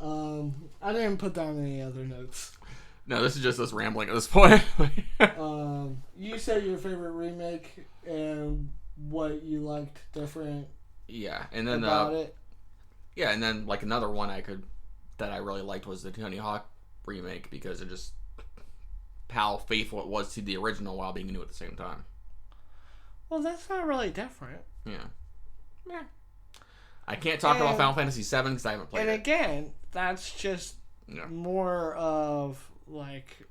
[SPEAKER 1] I didn't put down any other notes.
[SPEAKER 2] No, this is just us rambling at this point.
[SPEAKER 1] You said your favorite remake and what you liked different.
[SPEAKER 2] Yeah, and then
[SPEAKER 1] about it.
[SPEAKER 2] Yeah, and then like another one that I really liked was the Tony Hawk remake because of just how faithful it was to the original while being new at the same time.
[SPEAKER 1] Well, that's not really different.
[SPEAKER 2] Yeah. I can't talk about Final Fantasy VII because I haven't played it.
[SPEAKER 1] And again, that's just more of like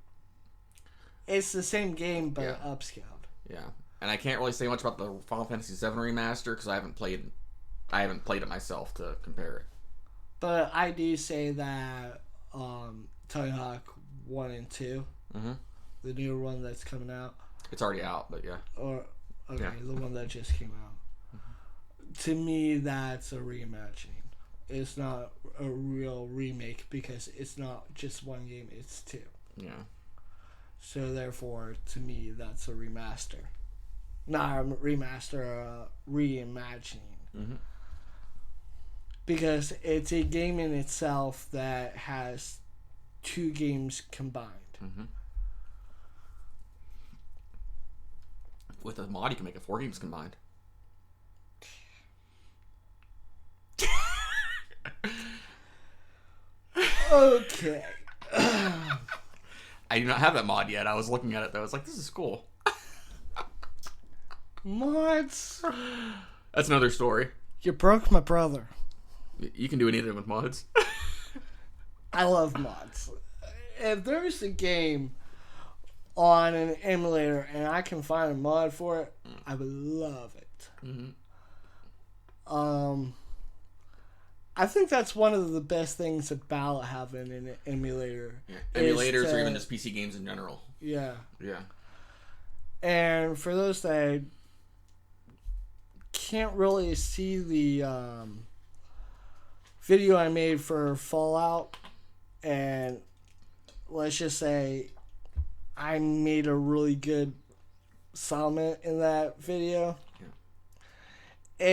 [SPEAKER 1] it's the same game but upscaled.
[SPEAKER 2] Yeah, and I can't really say much about the Final Fantasy VII remaster because I haven't played it myself to compare it.
[SPEAKER 1] But I do say that Tony Hawk 1 and 2, the new one that's coming out.
[SPEAKER 2] It's already out, but yeah.
[SPEAKER 1] The one that just came to me, that's a reimagining. It's not a real remake because it's not just one game, it's two.
[SPEAKER 2] Yeah.
[SPEAKER 1] So therefore, to me, that's a remaster. Not a remaster, a reimagining.
[SPEAKER 2] Mm-hmm.
[SPEAKER 1] Because it's a game in itself that has two games combined.
[SPEAKER 2] Mm-hmm. With a mod, you can make it 4 games combined.
[SPEAKER 1] Okay.
[SPEAKER 2] I do not have that mod yet. I was looking at it though. I was like, this is cool.
[SPEAKER 1] Mods?
[SPEAKER 2] That's another story.
[SPEAKER 1] You broke my brother.
[SPEAKER 2] You can do anything with mods.
[SPEAKER 1] I love mods. If there's a game on an emulator and I can find a mod for it, I would love it.
[SPEAKER 2] Mm-hmm.
[SPEAKER 1] I think that's one of the best things about having an emulator.
[SPEAKER 2] Yeah. Emulators or even just PC games in general.
[SPEAKER 1] Yeah.
[SPEAKER 2] Yeah.
[SPEAKER 1] And for those that can't really see the video I made for Fallout, and let's just say I made a really good settlement in that video. Yeah.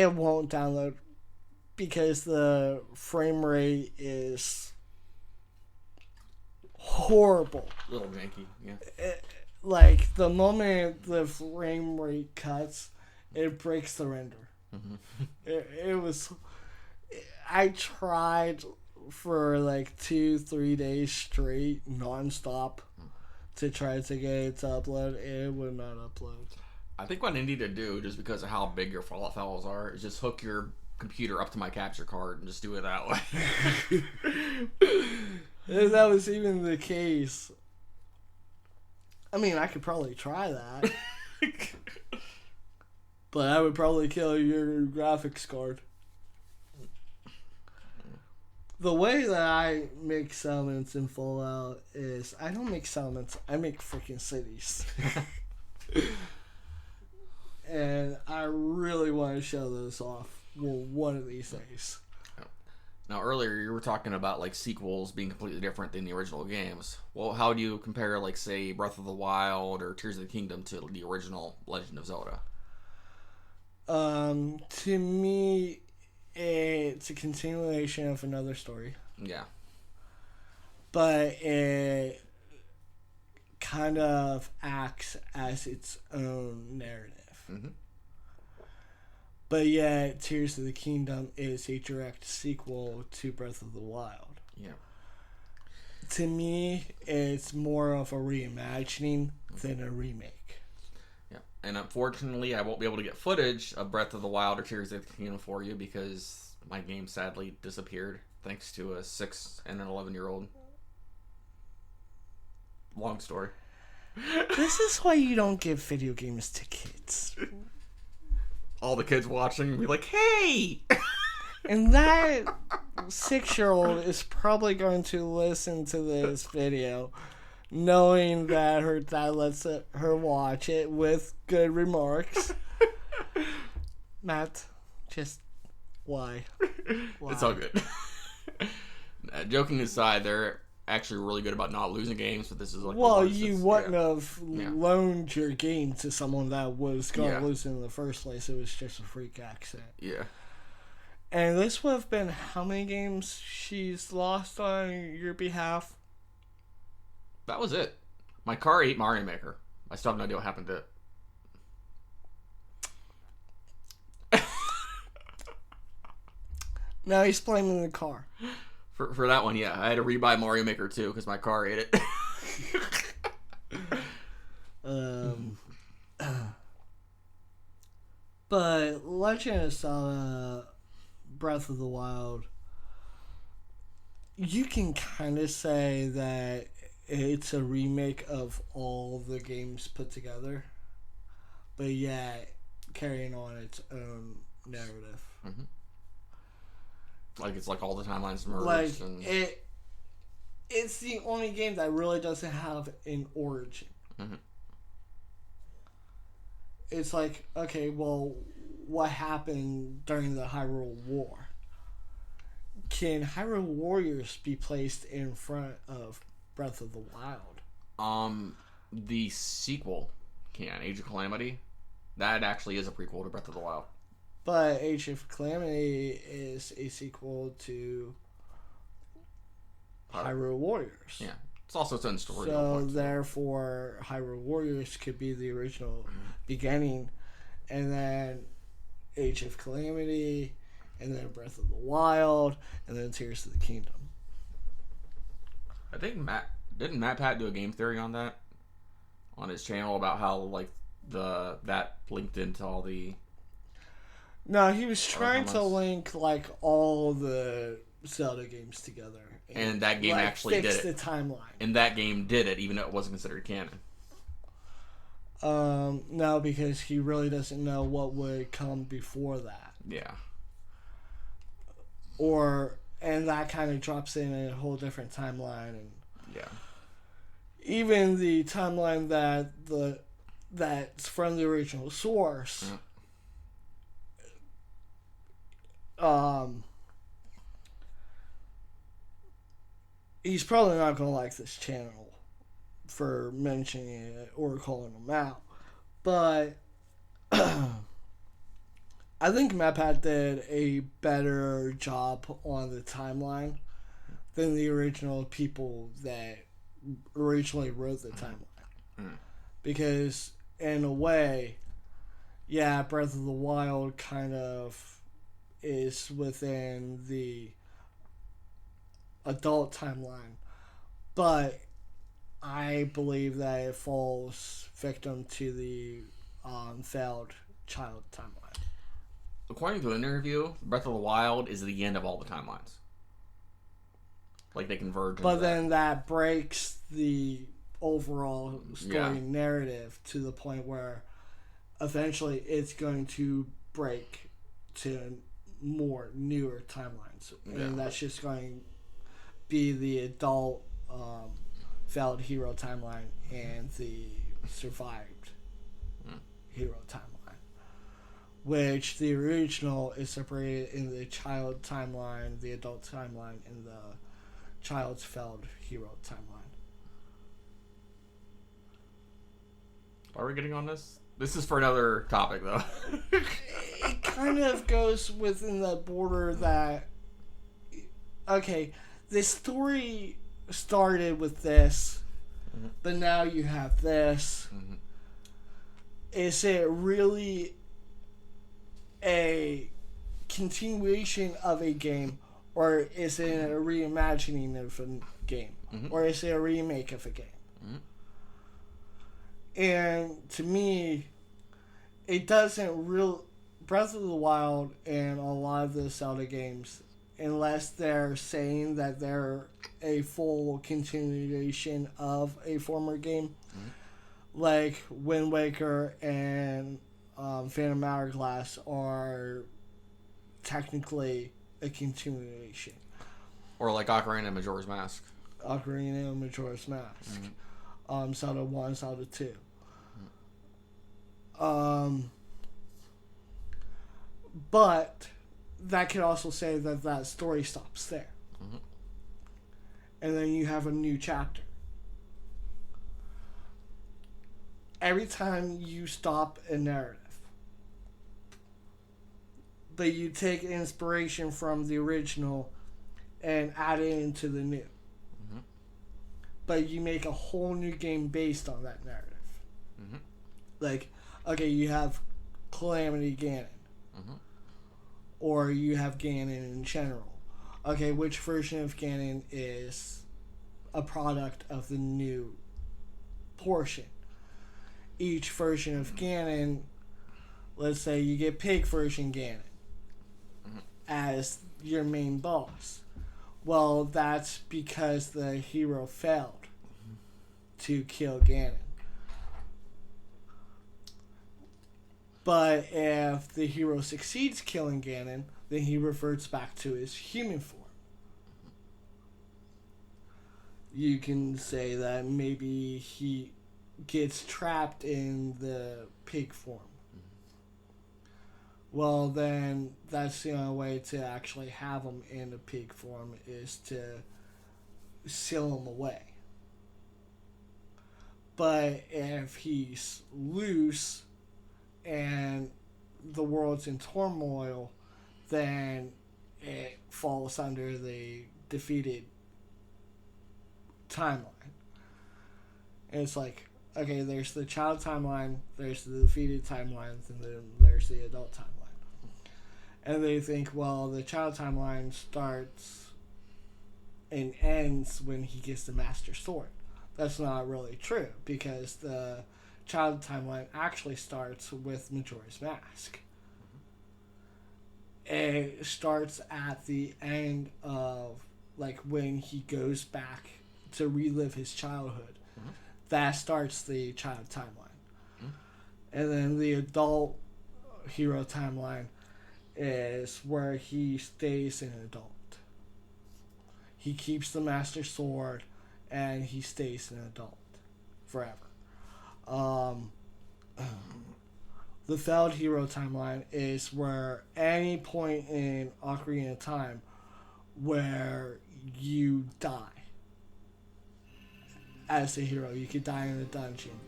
[SPEAKER 1] It won't download because the frame rate is horrible.
[SPEAKER 2] A little janky, yeah.
[SPEAKER 1] Like, the moment the frame rate cuts, it breaks the render. Mm-hmm. It was... I tried for like 2-3 days straight, non-stop, to try to get it to upload. It would not upload.
[SPEAKER 2] I think what I need to do, just because of how big your Fallout files are, is just hook your computer up to my capture card and just do it that way.
[SPEAKER 1] If that was even the case, I mean, I could probably try that. But I would probably kill your graphics card. The way that I make settlements in Fallout is I don't make settlements, I make freaking cities. And I really want to show those off one of these days.
[SPEAKER 2] Now, earlier you were talking about like sequels being completely different than the original games. Well, how do you compare, like, say, Breath of the Wild or Tears of the Kingdom to the original Legend of Zelda?
[SPEAKER 1] To me, it's a continuation of another story.
[SPEAKER 2] Yeah. But
[SPEAKER 1] it kind of acts as its own narrative. Mm-hmm. But yet, Tears of the Kingdom is a direct sequel to Breath of the Wild.
[SPEAKER 2] Yeah.
[SPEAKER 1] To me, it's more of a reimagining than a remake.
[SPEAKER 2] Yeah. And unfortunately, I won't be able to get footage of Breath of the Wild or Tears of the Kingdom for you because my game sadly disappeared thanks to a 6 and an 11-year-old. Long story.
[SPEAKER 1] This is why you don't give video games to kids.
[SPEAKER 2] All the kids watching be like, hey!
[SPEAKER 1] And that 6-year-old is probably going to listen to this video knowing that her dad lets her watch it with good remarks. Matt, just why?
[SPEAKER 2] It's all good. Joking aside, they're actually really good about not losing games, but this is like...
[SPEAKER 1] Well, you wouldn't have loaned your game to someone that was going to lose it in the first place. It was just a freak accident.
[SPEAKER 2] Yeah.
[SPEAKER 1] And this would have been how many games she's lost on your behalf?
[SPEAKER 2] That was it. My car ate Mario Maker. I still have no idea what happened to it.
[SPEAKER 1] Now he's blaming the car.
[SPEAKER 2] For that one, yeah. I had to rebuy Mario Maker 2 because my car ate it.
[SPEAKER 1] But Legend of Zelda Breath of the Wild, you can kind of say that it's a remake of all the games put together, but yet carrying on its own narrative.
[SPEAKER 2] Mm-hmm. Like, it's like all the timelines merged.
[SPEAKER 1] Like,
[SPEAKER 2] and...
[SPEAKER 1] it's the only game that really doesn't have an origin. Mm-hmm. It's like, okay, well, what happened during the Hyrule War. Can Hyrule Warriors be placed in front of Breath of the Wild?
[SPEAKER 2] The sequel can, Age of Calamity. That actually is a prequel to Breath of the Wild.
[SPEAKER 1] But Age of Calamity is a sequel to Hyrule Warriors.
[SPEAKER 2] Yeah. It's also its own story.
[SPEAKER 1] So, therefore, Hyrule Warriors could be the original beginning, and then Age of Calamity, and then Breath of the Wild, and then Tears of the Kingdom.
[SPEAKER 2] I think didn't Matt Pat do a game theory on that on his channel about how like that linked into all the.
[SPEAKER 1] No, he was trying to link like all the Zelda games together,
[SPEAKER 2] and that game
[SPEAKER 1] like,
[SPEAKER 2] actually did it.
[SPEAKER 1] The timeline.
[SPEAKER 2] And that game did it, even though it wasn't considered canon.
[SPEAKER 1] No, because he really doesn't know what would come before that.
[SPEAKER 2] Yeah.
[SPEAKER 1] And that kind of drops in a whole different timeline, and
[SPEAKER 2] yeah,
[SPEAKER 1] even the timeline that's from the original source. Yeah. He's probably not going to like this channel for mentioning it or calling him out, but I think MatPat did a better job on the timeline than the original people that originally wrote the timeline. Because, in a way, yeah, Breath of the Wild kind of is within the adult timeline, but I believe that it falls victim to the failed child timeline.
[SPEAKER 2] According to an interview, Breath of the Wild is the end of all the timelines. Like they converge.
[SPEAKER 1] But then that breaks the overall story narrative to the point where eventually it's going to break to more newer timelines. And that's just going to be the adult failed hero timeline and the survived hero timeline. Which the original is separated in the child timeline, the adult timeline, and the child's failed hero timeline.
[SPEAKER 2] Are we getting on this? This is for another topic, though.
[SPEAKER 1] It kind of goes within the border that, okay, the story started with this, but now you have this. Is it really a continuation of a game, or is it a reimagining of a game, or is it a remake of a game? And to me, it doesn't real Breath of the Wild and a lot of the Zelda games, unless they're saying that they're a full continuation of a former game, like Wind Waker and Phantom Hourglass are technically a continuation.
[SPEAKER 2] Or like Ocarina and Majora's Mask.
[SPEAKER 1] Ocarina and Majora's Mask. Zelda 1, Zelda 2. But that could also say that that story stops there. And then you have a new chapter. Every time you stop a narrative, but you take inspiration from the original and add it into the new. But you make a whole new game based on that narrative. Like, okay, you have Calamity Ganon. Or you have Ganon in general. Okay, which version of Ganon is a product of the new portion? Each version of Ganon, let's say you get Pig version Ganon as your main boss. Well, that's because the hero failed to kill Ganon. But if the hero succeeds killing Ganon, then he reverts back to his human form. You can say that maybe he gets trapped in the pig form. well, then that's the only way to actually have him in the peak form is to seal him away. But if he's loose and the world's in turmoil, then it falls under the defeated timeline. And it's like, okay, there's the child timeline, there's the defeated timelines, and then there's the adult timeline. And they think, well, the child timeline starts and ends when he gets the Master Sword. That's not really true, because the child timeline actually starts with Majora's Mask. It starts at the end of, like, when he goes back to relive his childhood. Mm-hmm. That starts the child timeline. Mm-hmm. And then the adult hero timeline is where he stays an adult. He keeps the Master Sword and he stays an adult forever. The failed hero timeline is where any point in Ocarina of Time where you die as a hero. You could die in a dungeon.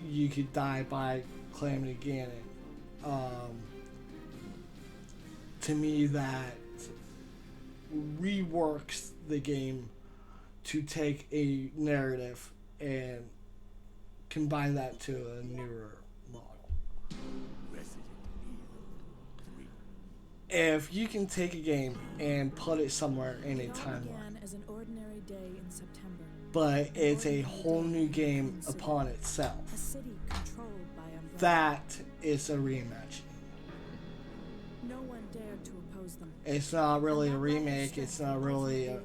[SPEAKER 1] You could die by claiming Ganon. To me, that reworks the game to take a narrative and combine that to a newer model. If you can take a game and put it somewhere in a timeline,
[SPEAKER 3] as an ordinary day in September,
[SPEAKER 1] but it's a whole new game upon itself,
[SPEAKER 3] a city controlled by Umbrella,
[SPEAKER 1] that is a reimagining.
[SPEAKER 3] no one dared to oppose them.
[SPEAKER 1] It's not really a remake, it's not really a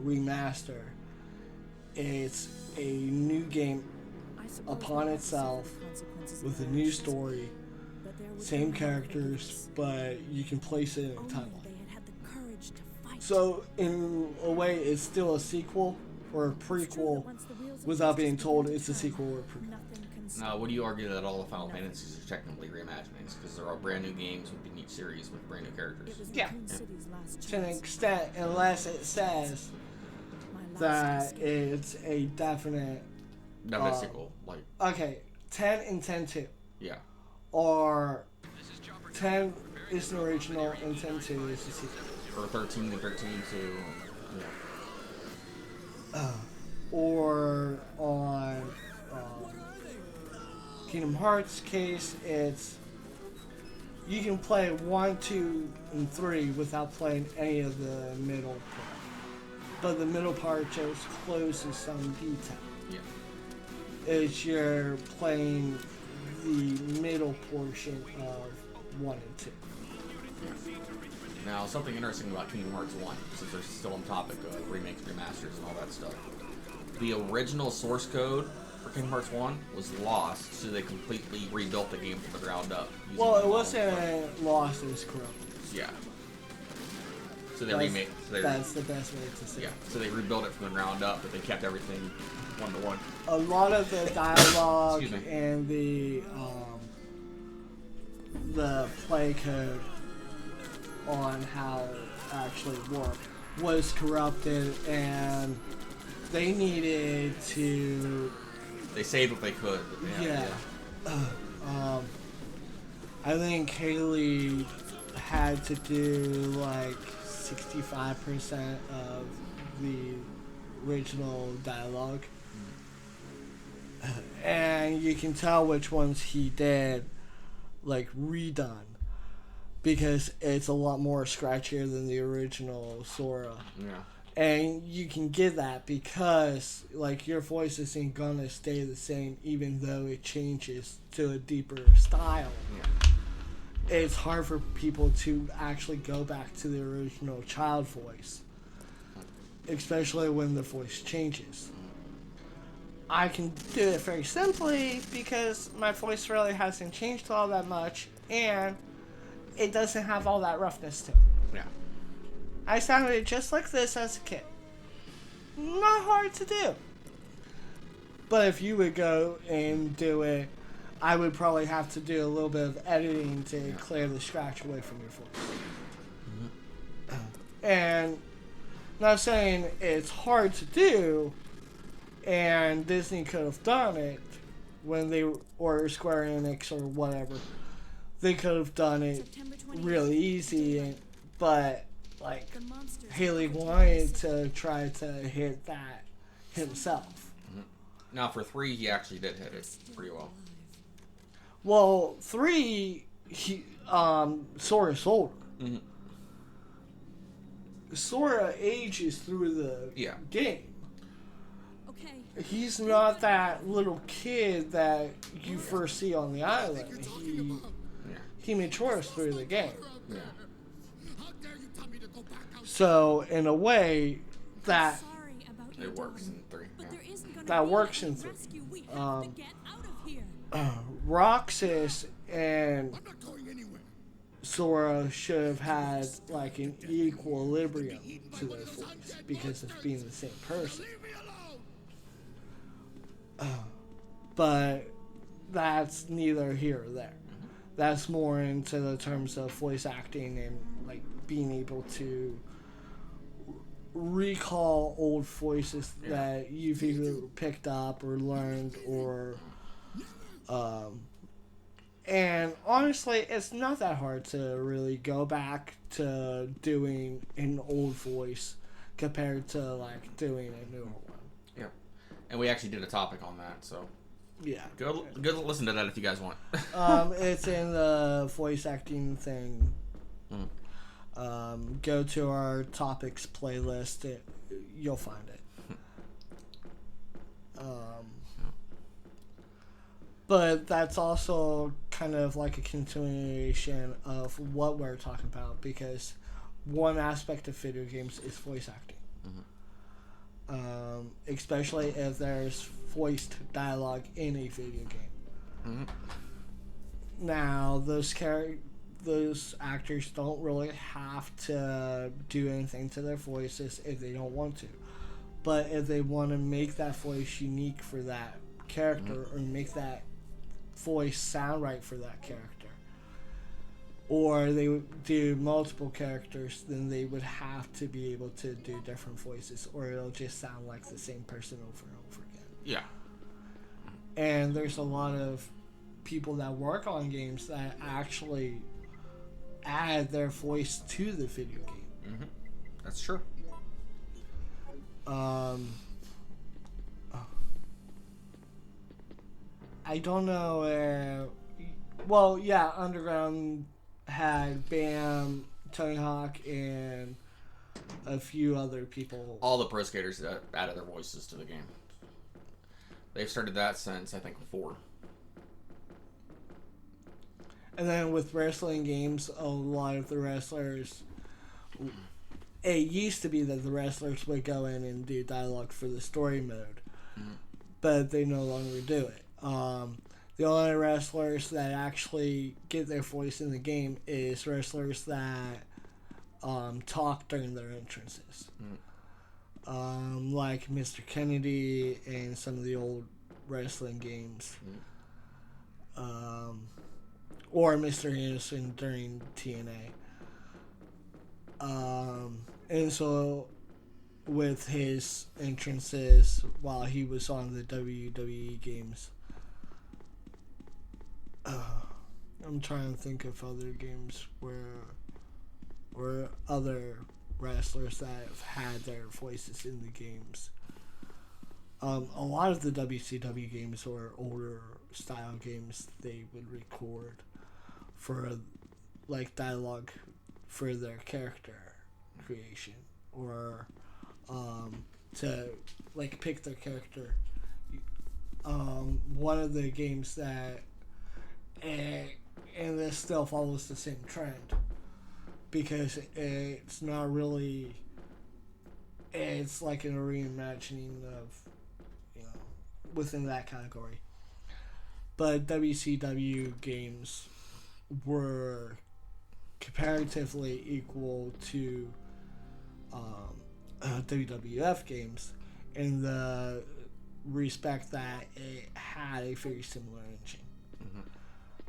[SPEAKER 1] remaster. It's a new game upon itself with a new story, same characters, but you can place it in a timeline. So in a way, it's still a sequel or a prequel without being told it's a sequel or a prequel.
[SPEAKER 2] Now, would you argue that all the Final Fantasies are technically reimaginings because they're all brand new games within each series with brand new characters?
[SPEAKER 1] Yeah, to an extent, unless it says that it's a definite
[SPEAKER 2] sequel, like
[SPEAKER 1] okay, 10 and 10-2.
[SPEAKER 2] Yeah.
[SPEAKER 1] Or 10 is an original and 10-2 is the sequel.
[SPEAKER 2] Or 13 and 13 to
[SPEAKER 1] or on Kingdom Hearts case, it's you can play 1, 2, and 3 without playing any of the middle part. But the middle part just closes some detail.
[SPEAKER 2] Yeah.
[SPEAKER 1] It's you're playing the middle portion of 1 and 2.
[SPEAKER 2] Now, something interesting about Kingdom Hearts 1, since they're still on topic of remakes, remasters, and all that stuff. The original source code for Kingdom Hearts 1 was lost, so they completely rebuilt the game from the ground up.
[SPEAKER 1] Well, it wasn't lost, it was corrupted.
[SPEAKER 2] Yeah. So they remade.
[SPEAKER 1] That's the best way to say it.
[SPEAKER 2] Yeah, so they rebuilt it from the ground up, but they kept everything one-to-one.
[SPEAKER 1] A lot of the dialogue and the play code on how it actually worked was corrupted, and they needed to.
[SPEAKER 2] They saved what they could.
[SPEAKER 1] Yeah. I think Haley had to do like 65% of the original dialogue. And you can tell which ones he did, like, redone. Because it's a lot more scratchier than the original Sora.
[SPEAKER 2] Yeah.
[SPEAKER 1] And you can get that because, like, your voice isn't gonna stay the same even though it changes to a deeper style.
[SPEAKER 2] Yeah.
[SPEAKER 1] It's hard for people to actually go back to the original child voice. Especially when the voice changes. I can do it very simply because my voice really hasn't changed all that much and it doesn't have all that roughness to it.
[SPEAKER 2] Yeah.
[SPEAKER 1] I sounded just like this as a kid. Not hard to do. But if you would go and do it I would probably have to do a little bit of editing to clear the scratch away from your voice. And not saying it's hard to do, and Disney could have done it when they, or Square Enix or whatever, they could have done it really easy, but like Haley wanted to try to hit that himself.
[SPEAKER 2] Now for 3, he actually did hit it pretty well.
[SPEAKER 1] Well, 3, Sora's older.
[SPEAKER 2] Mm-hmm.
[SPEAKER 1] Sora ages through the game.
[SPEAKER 3] Okay.
[SPEAKER 1] He's not that little kid that you first see on the island. He matures through the game.
[SPEAKER 2] Yeah.
[SPEAKER 1] So, in a way, that
[SPEAKER 2] It works in 3.
[SPEAKER 1] that works in 3. Roxas and Sora should have had like an equilibrium to their voice because of being the same person. But that's neither here or there. That's more into the terms of voice acting and like being able to recall old voices that you've either picked up or learned or and honestly, it's not that hard to really go back to doing an old voice compared to like doing a newer one.
[SPEAKER 2] Yeah, and we actually did a topic on that, so
[SPEAKER 1] yeah,
[SPEAKER 2] go listen to that if you guys want.
[SPEAKER 1] It's in the voice acting thing. Go to our topics playlist. You'll find it. But that's also kind of like a continuation of what we're talking about, because one aspect of video games is voice acting. Especially if there's voiced dialogue in a video game. Now, those actors don't really have to do anything to their voices if they don't want to. But if they want to make that voice unique for that character, or make that voice sound right for that character, or they would do multiple characters, then they would have to be able to do different voices, or it'll just sound like the same person over and over again.
[SPEAKER 2] Yeah.
[SPEAKER 1] And there's a lot of people that work on games that actually add their voice to the video game.
[SPEAKER 2] That's true.
[SPEAKER 1] I don't know. Well, yeah, Underground had Bam, Tony Hawk, and a few other people.
[SPEAKER 2] All the pro skaters that added their voices to the game. They've started that since, I think, 4.
[SPEAKER 1] And then with wrestling games, a lot of the wrestlers... It used to be that the wrestlers would go in and do dialogue for the story mode. But they no longer do it. The only wrestlers that actually get their voice in the game is wrestlers that talk during their entrances. Like Mr. Kennedy and some of the old wrestling games. Or Mr. Anderson during TNA. And so with his entrances while he was on the WWE games, I'm trying to think of other games where other wrestlers that have had their voices in the games. A lot of the WCW games or older style games, they would record for like dialogue for their character creation, or to like pick their character. One of the games that, and this still follows the same trend, because it's not really, it's like a reimagining of, within that category. But WCW games were comparatively equal to WWF games in the respect that it had a very similar engine.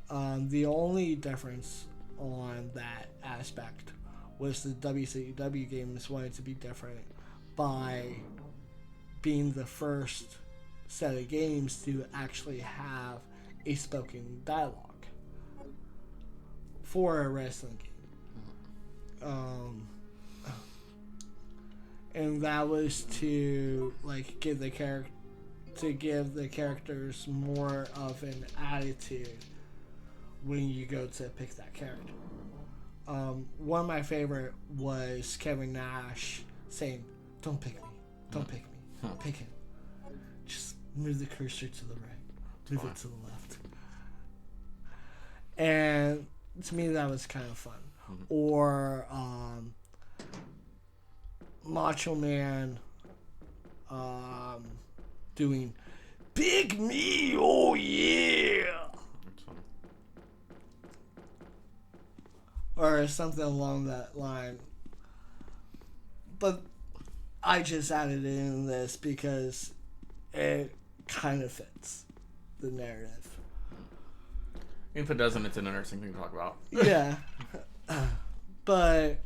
[SPEAKER 1] The only difference on that aspect was the WCW games wanted to be different by being the first set of games to actually have a spoken dialogue for a wrestling game. And that was to like give the characters more of an attitude when you go to pick that character. One of my favorite was Kevin Nash saying, "Don't pick me. Don't pick me. Pick him. Just move the cursor to the right. Move it to the left." And to me, that was kind of fun. Or Macho Man doing "Big Me, oh yeah," or something along that line. But I just added it in this because it kind of fits the narrative.
[SPEAKER 2] If it doesn't, it's an interesting thing to talk about.
[SPEAKER 1] Yeah. But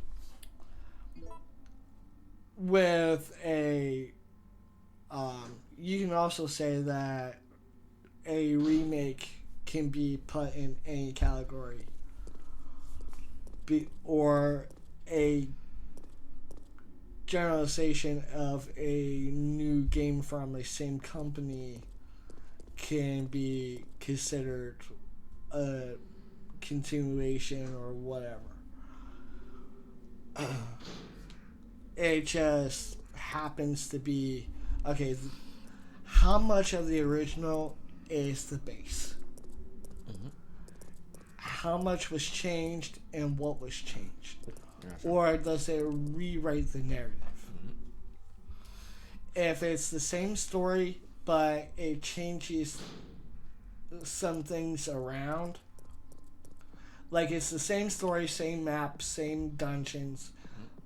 [SPEAKER 1] with a you can also say that a remake can be put in any category, or a generalization of a new game from the same company can be considered a continuation or whatever. It just happens to be, okay, how much of the original is the base? How much was changed and what was changed? Gotcha. Or does it rewrite the narrative? If it's the same story but it changes some things around, like it's the same story, same map, same dungeons,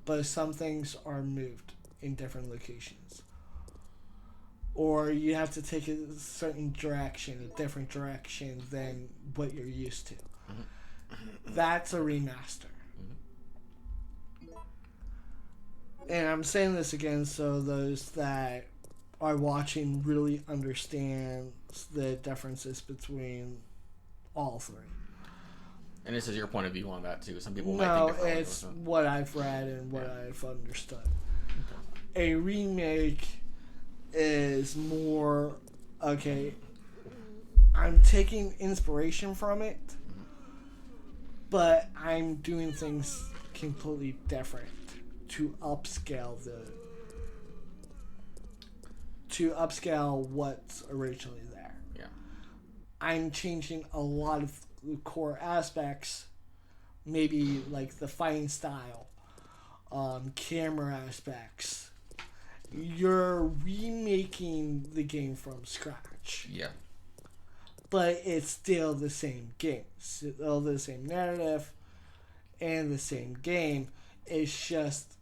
[SPEAKER 1] but some things are moved in different locations, or you have to take a certain direction, a different direction than what you're used to. That's a remaster. And I'm saying this again so those that are watching really understand the differences between all three.
[SPEAKER 2] And this is your point of view on that too. Some people might
[SPEAKER 1] No,
[SPEAKER 2] think differently.
[SPEAKER 1] it's what I've read and what I've understood. Okay. A remake is more, okay, I'm taking inspiration from it, but I'm doing things completely different to upscale what's originally there. Yeah. I'm changing a lot of the core aspects, maybe like the fighting style, camera aspects. You're remaking the game from scratch. Yeah. But it's still the same game. Still the same narrative and the same game. It's just,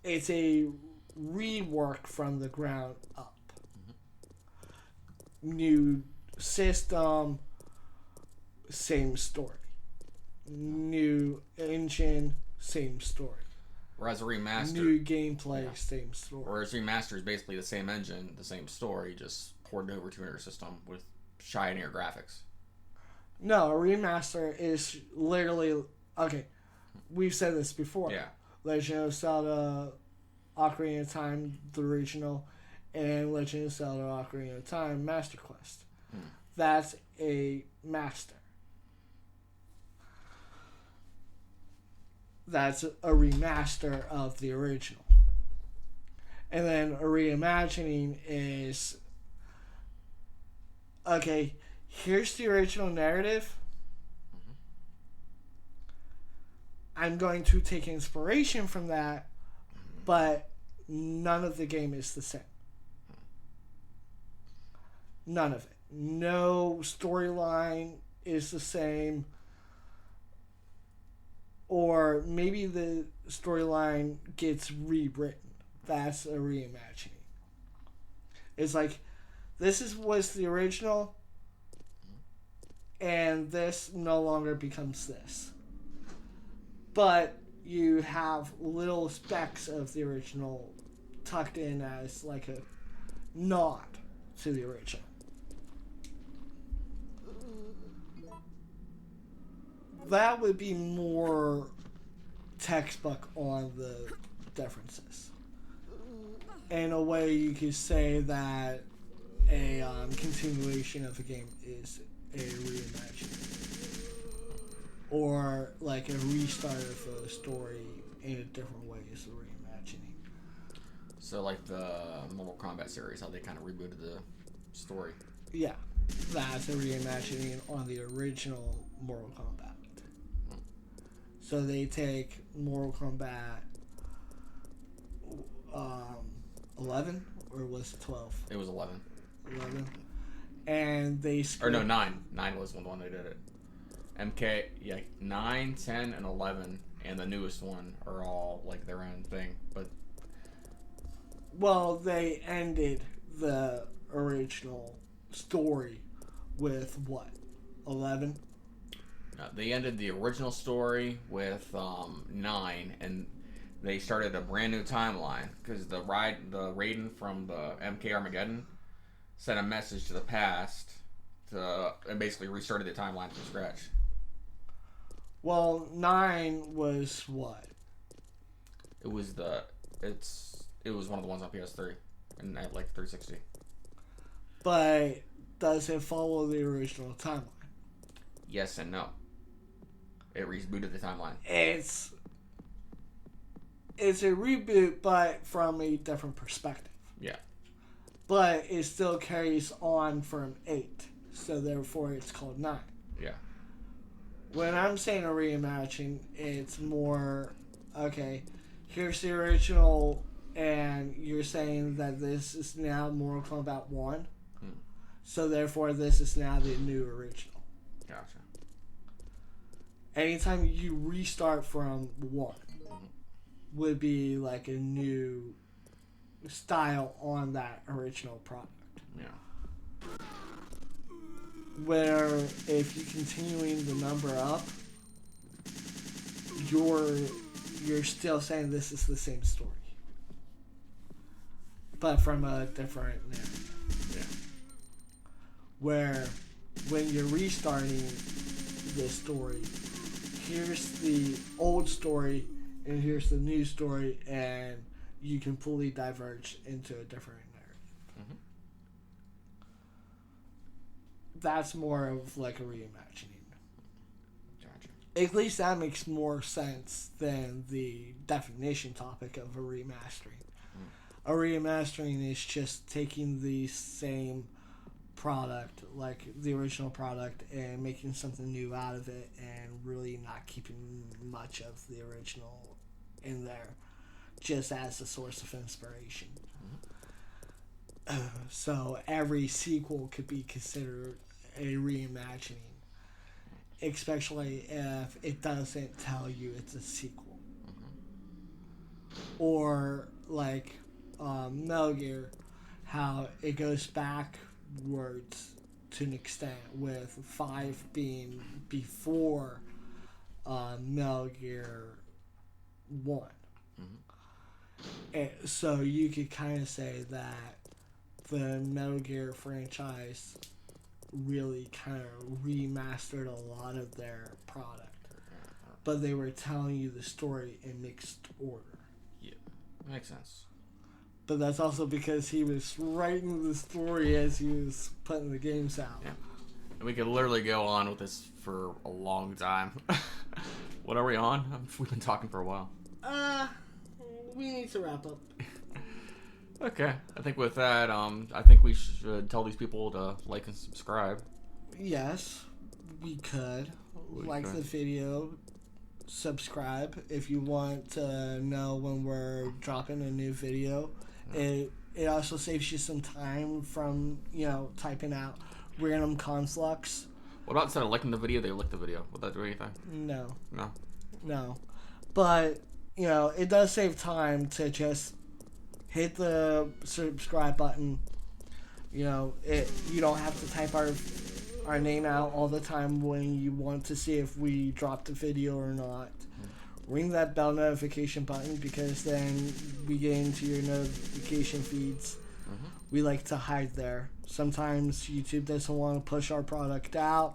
[SPEAKER 1] it's a rework from the ground up. New system, same story. New engine, same story.
[SPEAKER 2] Whereas a remaster,
[SPEAKER 1] new gameplay, same story.
[SPEAKER 2] Whereas remaster is basically the same engine, the same story, just ported over to another system with shinier graphics.
[SPEAKER 1] No, a remaster is literally, okay, we've said this before. Yeah. Legend of Zelda Ocarina of Time, the original, and Legend of Zelda Ocarina of Time Master Quest. That's a master. That's a remaster of the original. And then a reimagining is, okay, here's the original narrative. I'm going to take inspiration from that, but none of the game is the same. None of it. No storyline is the same. Or maybe the storyline gets rewritten. That's a reimagining. It's like, this was the original, and this no longer becomes this. But you have little specks of the original tucked in as like a nod to the original. That would be more textbook on the differences. In a way, you could say that a continuation of a game is a reimagining, or like a restart of a story in a different way is a reimagining.
[SPEAKER 2] So like the Mortal Kombat series, how they kind of rebooted the story.
[SPEAKER 1] Yeah, that's a reimagining on the original Mortal Kombat. So they take Mortal Kombat 11, or was it 12?
[SPEAKER 2] It was 11.
[SPEAKER 1] 11. And they...
[SPEAKER 2] Or no, 9. 9 was the one they did it. MK, yeah, 9, 10, and 11, and the newest one are all like their own thing. But
[SPEAKER 1] well, they ended the original story with what? 11?
[SPEAKER 2] They ended the original story with 9, and they started a brand new timeline because the Raiden from the MK Armageddon sent a message to the past and basically restarted the timeline from scratch.
[SPEAKER 1] Well, 9 was what?
[SPEAKER 2] It was one of the ones on PS3 and at like 360.
[SPEAKER 1] But does it follow the original timeline?
[SPEAKER 2] Yes and no. It rebooted the timeline.
[SPEAKER 1] It's a reboot, but from a different perspective.
[SPEAKER 2] Yeah.
[SPEAKER 1] But it still carries on from 8, so therefore it's called 9.
[SPEAKER 2] Yeah.
[SPEAKER 1] When I'm saying a reimagining, it's more, okay, here's the original, and you're saying that this is now Mortal Kombat 1, so therefore this is now the new original.
[SPEAKER 2] Gotcha.
[SPEAKER 1] Anytime you restart from 1, would be like a new style on that original product.
[SPEAKER 2] Yeah.
[SPEAKER 1] Where if you're continuing the number up, you're still saying this is the same story, but from a different narrative.
[SPEAKER 2] Yeah.
[SPEAKER 1] Where when you're restarting the story, here's the old story and here's the new story, and you completely diverge into a different narrative.
[SPEAKER 2] Mm-hmm.
[SPEAKER 1] That's more of like a reimagining.
[SPEAKER 2] Gotcha.
[SPEAKER 1] At least that makes more sense than the definition topic of a remastering. A remastering is just taking the same product, like the original product, and making something new out of it, and really not keeping much of the original in there, just as a source of inspiration. So every sequel could be considered a reimagining, especially if it doesn't tell you it's a sequel. Or like Metal Gear, how it goes backwards to an extent, with 5 being before Metal Gear 1. And so you could kind of say that the Metal Gear franchise really kind of remastered a lot of their product, but they were telling you the story in mixed order.
[SPEAKER 2] Yeah, makes sense.
[SPEAKER 1] But that's also because he was writing the story as he was putting the games out.
[SPEAKER 2] Yeah. And we could literally go on with this for a long time. What are we on? We've been talking for a while.
[SPEAKER 1] We need to wrap up.
[SPEAKER 2] Okay. I think with that, I think we should tell these people to like and subscribe.
[SPEAKER 1] Yes, we could. Like
[SPEAKER 2] could.
[SPEAKER 1] the video, subscribe if you want to know when we're dropping a new video. It also saves you some time from, typing out random Conflux.
[SPEAKER 2] What about instead of liking the video, they like the video? Would that do anything?
[SPEAKER 1] No.
[SPEAKER 2] No.
[SPEAKER 1] But, it does save time to just hit the subscribe button. You don't have to type our name out all the time when you want to see if we dropped a video or not. Ring that bell notification button, because then we get into your notification feeds. We like to hide there. Sometimes YouTube doesn't want to push our product out.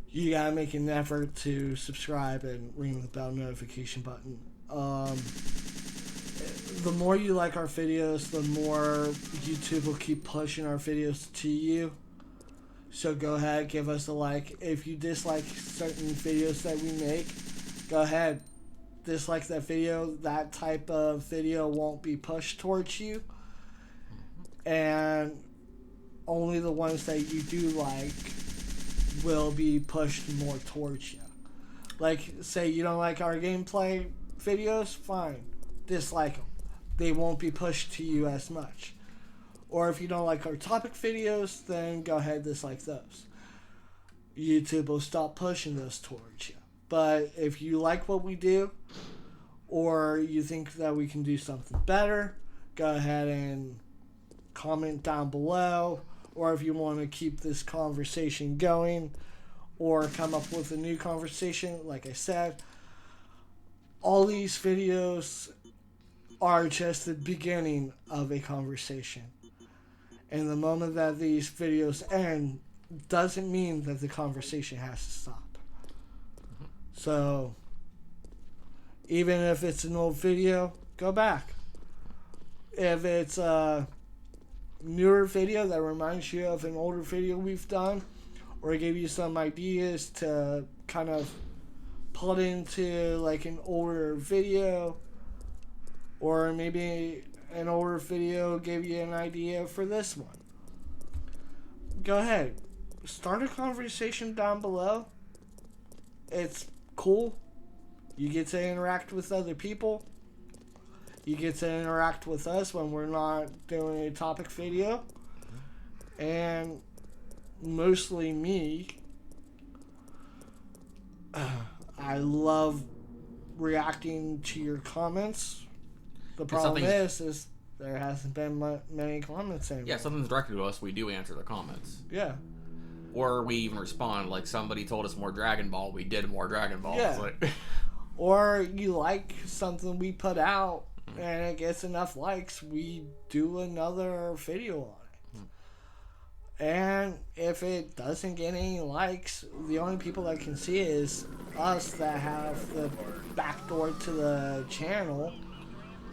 [SPEAKER 1] You gotta make an effort to subscribe and ring the bell notification button. The more you like our videos, the more YouTube will keep pushing our videos to you. So go ahead, give us a like. If you dislike certain videos that we make, go ahead, dislike that video. That type of video won't be pushed towards you. And only the ones that you do like will be pushed more towards you. Like, say you don't like our gameplay videos, fine, dislike them. They won't be pushed to you as much. Or if you don't like our topic videos, then go ahead, dislike those. YouTube will stop pushing those towards you. But if you like what we do, or you think that we can do something better, go ahead and comment down below. Or if you want to keep this conversation going, or come up with a new conversation, like I said, all these videos are just the beginning of a conversation. And the moment that these videos end doesn't mean that the conversation has to stop. So, even if it's an old video, go back. If it's a newer video that reminds you of an older video we've done, or give you some ideas to kind of put into like an older video, or maybe an older video gave you an idea for this one, go ahead, start a conversation down below. It's cool. You get to interact with other people. You get to interact with us when we're not doing a topic video. And mostly me. I love reacting to your comments. The problem is there hasn't been many comments anymore.
[SPEAKER 2] Yeah, something's directed to us, we do answer the comments.
[SPEAKER 1] Yeah.
[SPEAKER 2] Or we even respond, like somebody told us more Dragon Ball, we did more Dragon Ball.
[SPEAKER 1] Yeah.
[SPEAKER 2] Like...
[SPEAKER 1] Or you like something we put out and it gets enough likes, we do another video on it. And if it doesn't get any likes, the only people that can see it is us that have the backdoor to the channel.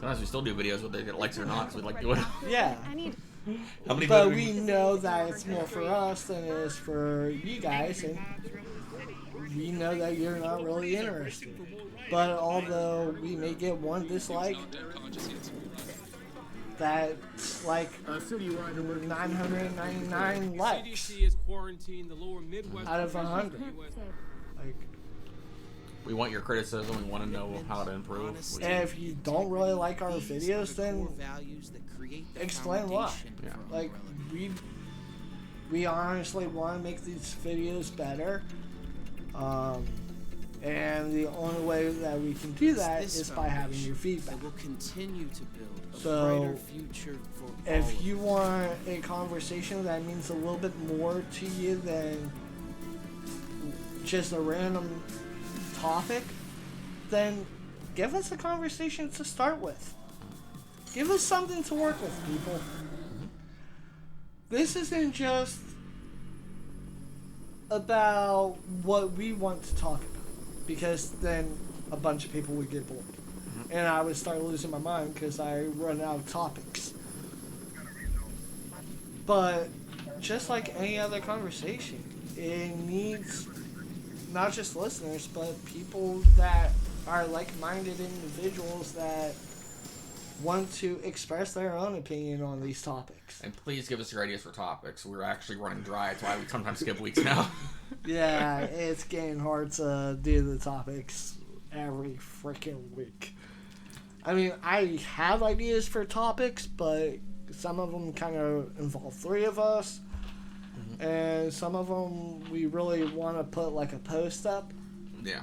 [SPEAKER 2] Sometimes we still do videos whether they get likes or not, because we like doing it.
[SPEAKER 1] Yeah. But we know that it's more for us than it is for you guys, and we know that you're not really interested. But although we may get one dislike, that's like 999 likes out of 100. Like,
[SPEAKER 2] we want your criticism. We want to know how to improve.
[SPEAKER 1] If you don't really like our videos, then explain why.
[SPEAKER 2] Yeah.
[SPEAKER 1] Like, we honestly want to make these videos better. And the only way that we can do that is by having your feedback. So, if you want a conversation that means a little bit more to you than just a random topic, then give us a conversation to start with. Give us something to work with, people. This isn't just about what we want to talk about, because then a bunch of people would get bored. And I would start losing my mind because I run out of topics. But just like any other conversation, it needs not just listeners, but people that are like-minded individuals that want to express their own opinion on these topics.
[SPEAKER 2] And please give us your ideas for topics. We're actually running dry. That's why we sometimes skip weeks now.
[SPEAKER 1] Yeah, it's getting hard to do the topics every freaking week. I mean, I have ideas for topics, but some of them kind of involve three of us. And some of them we really want to put like a post up.
[SPEAKER 2] Yeah.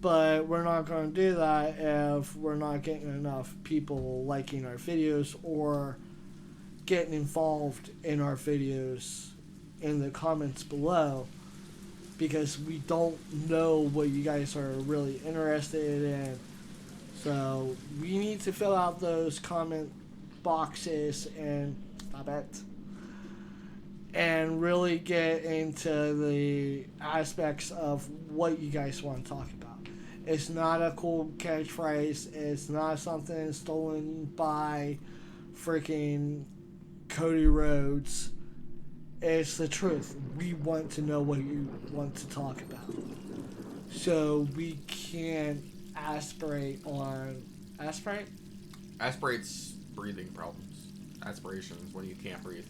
[SPEAKER 1] But we're not going to do that if we're not getting enough people liking our videos or getting involved in our videos in the comments below, because we don't know what you guys are really interested in. So we need to fill out those comment boxes and stop it. And really get into the aspects of what you guys want to talk about. It's not a cool catchphrase. It's not something stolen by freaking Cody Rhodes. It's the truth. We want to know what you want to talk about. So we can't aspirate on... Aspirate?
[SPEAKER 2] Aspirate's breathing problems. Aspirations when you can't breathe.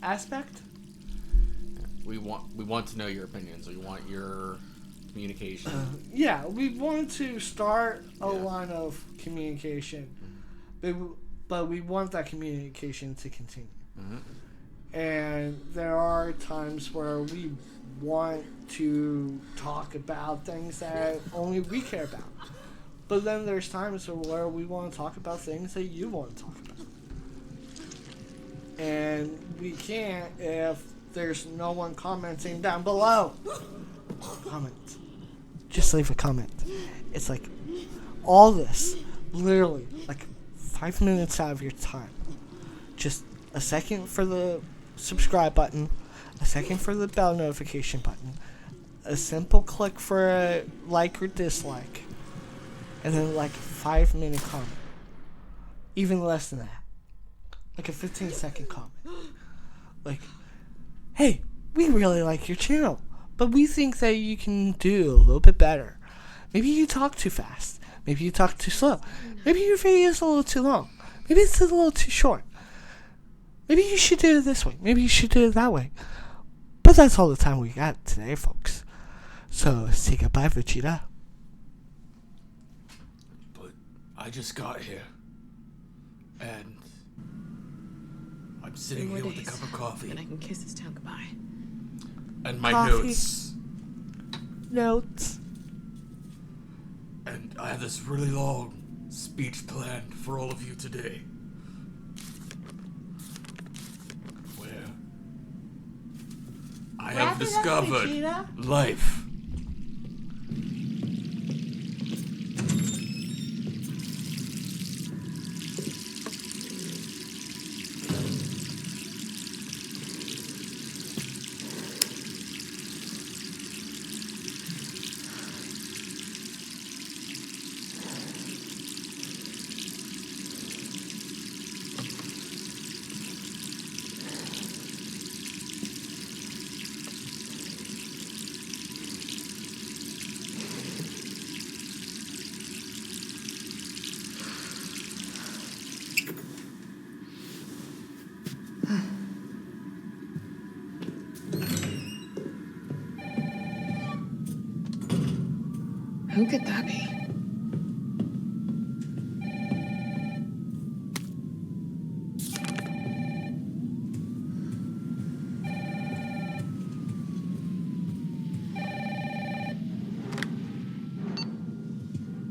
[SPEAKER 1] Aspect?
[SPEAKER 2] We want to know your opinions. We want your communication.
[SPEAKER 1] Yeah, we want to start a line of communication. But we want that communication to continue.
[SPEAKER 2] Mm-hmm.
[SPEAKER 1] And there are times where we want to talk about things that only we care about. But then there's times where we want to talk about things that you want to talk about. And we can't if there's no one commenting down below. Comment. Just leave a comment. It's like all this, literally, like 5 minutes out of your time. Just a second for the subscribe button, a second for the bell notification button, a simple click for a like or dislike, and then like a 5-minute comment. Even less than that. Like a 15-second comment. Like, hey, we really like your channel, but we think that you can do a little bit better. Maybe you talk too fast. Maybe you talk too slow. Maybe your video is a little too long. Maybe it's a little too short. Maybe you should do it this way. Maybe you should do it that way. But that's all the time we got today, folks. So, say goodbye, Vegeta.
[SPEAKER 2] But I just got here. And I'm sitting here with a cup of coffee.
[SPEAKER 3] And I can kiss this town goodbye.
[SPEAKER 2] And my
[SPEAKER 1] Coffee.
[SPEAKER 2] notes. And I have this really long speech planned for all of you today. Where I have discovered life.
[SPEAKER 3] Who could that be?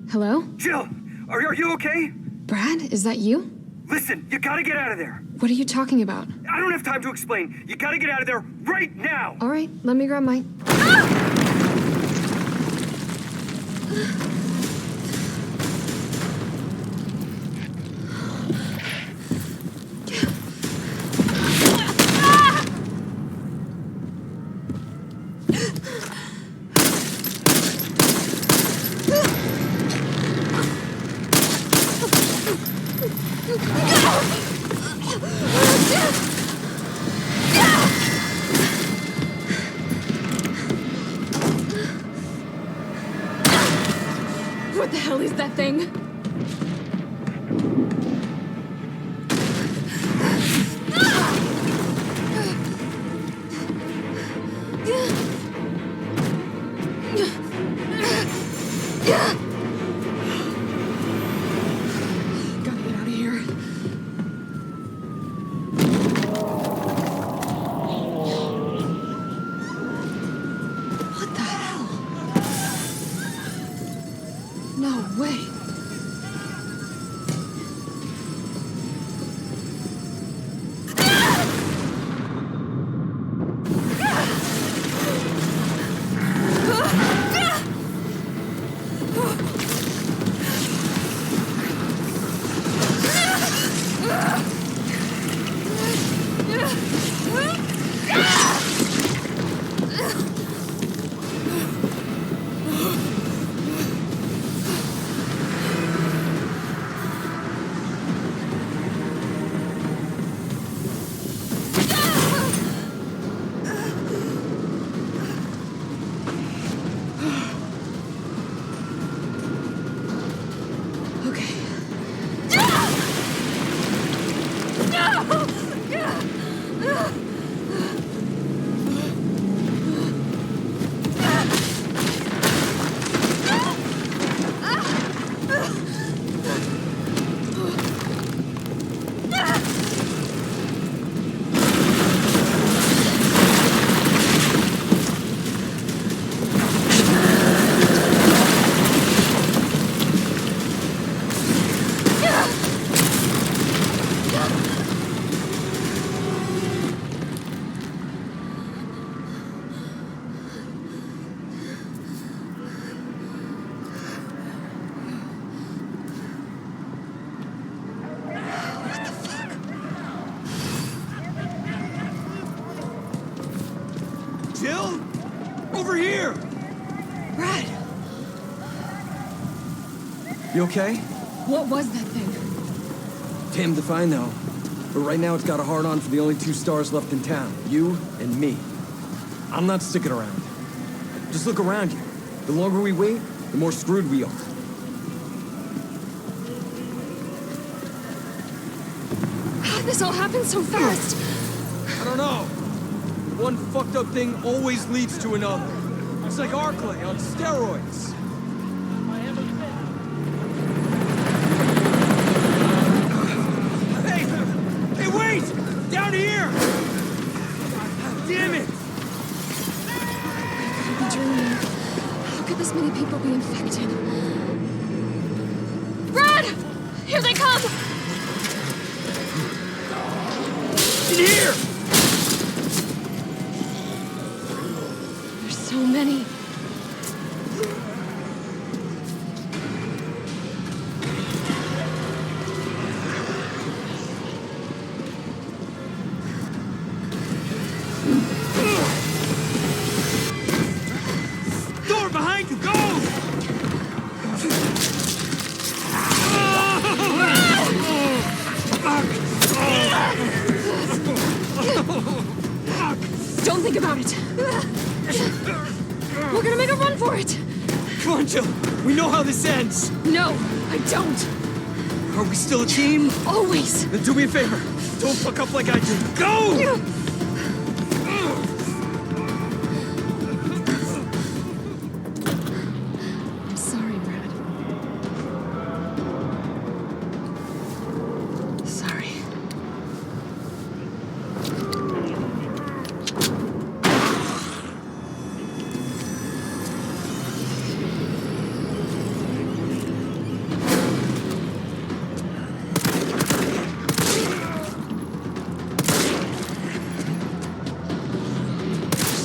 [SPEAKER 3] Hello?
[SPEAKER 4] Jill, are you okay?
[SPEAKER 3] Brad, is that you?
[SPEAKER 4] Listen, you gotta get out of there.
[SPEAKER 3] What are you talking about?
[SPEAKER 4] I don't have time to explain. You gotta get out of there right now.
[SPEAKER 3] All right, let me grab my... What the hell is that thing? Gotta get out of here. What the hell? No way.
[SPEAKER 5] You okay?
[SPEAKER 6] What was that thing?
[SPEAKER 5] Damned if I know. But right now it's got a hard-on for the only 2 stars left in town. You and me. I'm not sticking around. Just look around you. The longer we wait, the more screwed we are.
[SPEAKER 6] This all happened so fast.
[SPEAKER 5] I don't know. One fucked up thing always leads to another. It's like Arclay on steroids. Hey, wait! Down here! Damn it!
[SPEAKER 6] I'm dreaming. How could this many people be infected? Brad! Here they come!
[SPEAKER 5] In here!
[SPEAKER 6] There's so many.
[SPEAKER 5] Door behind you, go!
[SPEAKER 6] Don't think about it. We're gonna make a run for it.
[SPEAKER 5] Come on, Jill. We know how this ends.
[SPEAKER 6] No, I don't.
[SPEAKER 5] Are we still a team?
[SPEAKER 6] Always.
[SPEAKER 5] Then do me a favor. Don't fuck up like I did. Go!
[SPEAKER 6] I'm sorry, Brad. Sorry.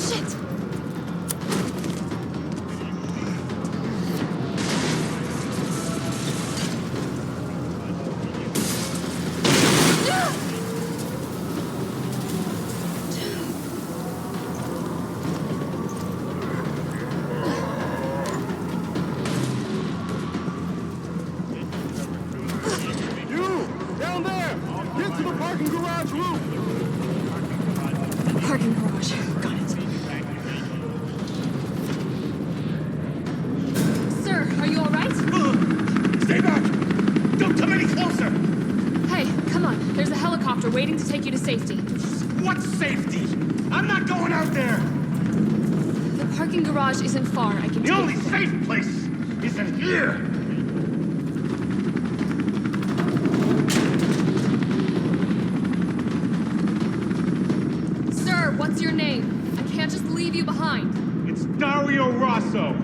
[SPEAKER 6] Shit!
[SPEAKER 4] You! Down there! Get to the parking garage roof!
[SPEAKER 6] Parking garage. Got it. Sir, are you all right?
[SPEAKER 4] Stay back! Don't come any closer!
[SPEAKER 6] Hey, come on. There's a helicopter waiting to take you to safety.
[SPEAKER 4] What safety? I'm not going out there!
[SPEAKER 6] The parking garage isn't far. I can
[SPEAKER 4] The
[SPEAKER 6] take
[SPEAKER 4] only
[SPEAKER 6] you.
[SPEAKER 4] safe place is in here!
[SPEAKER 6] Sir, what's your name? I can't just leave you behind.
[SPEAKER 4] It's Dario Rosso.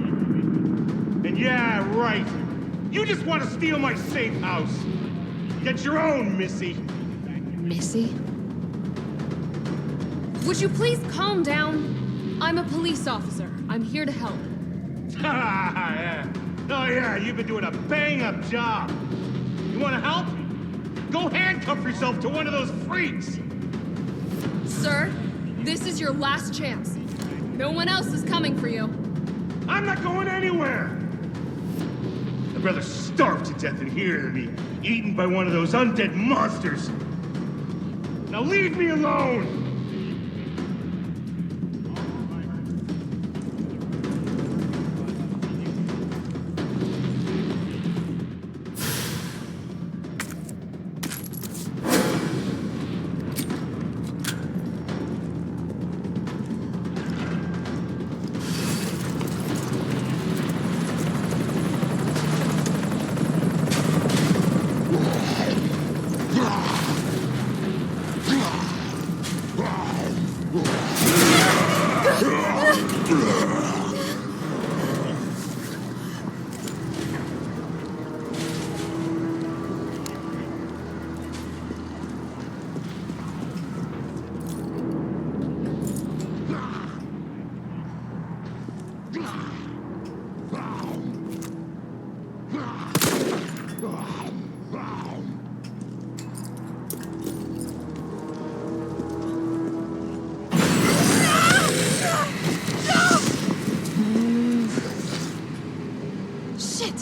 [SPEAKER 4] And yeah, right. You just want to steal my safe house. Get your own, Missy.
[SPEAKER 6] Missy? Would you please calm down? I'm a police officer. I'm here to help.
[SPEAKER 4] Yeah. Oh yeah, you've been doing a bang-up job. You want to help? Go handcuff yourself to one of those freaks.
[SPEAKER 6] Sir, this is your last chance. No one else is coming for you.
[SPEAKER 4] I'm not going anywhere. I'd rather starve to death than here than be eaten by one of those undead monsters. Now leave me alone.
[SPEAKER 6] Shit!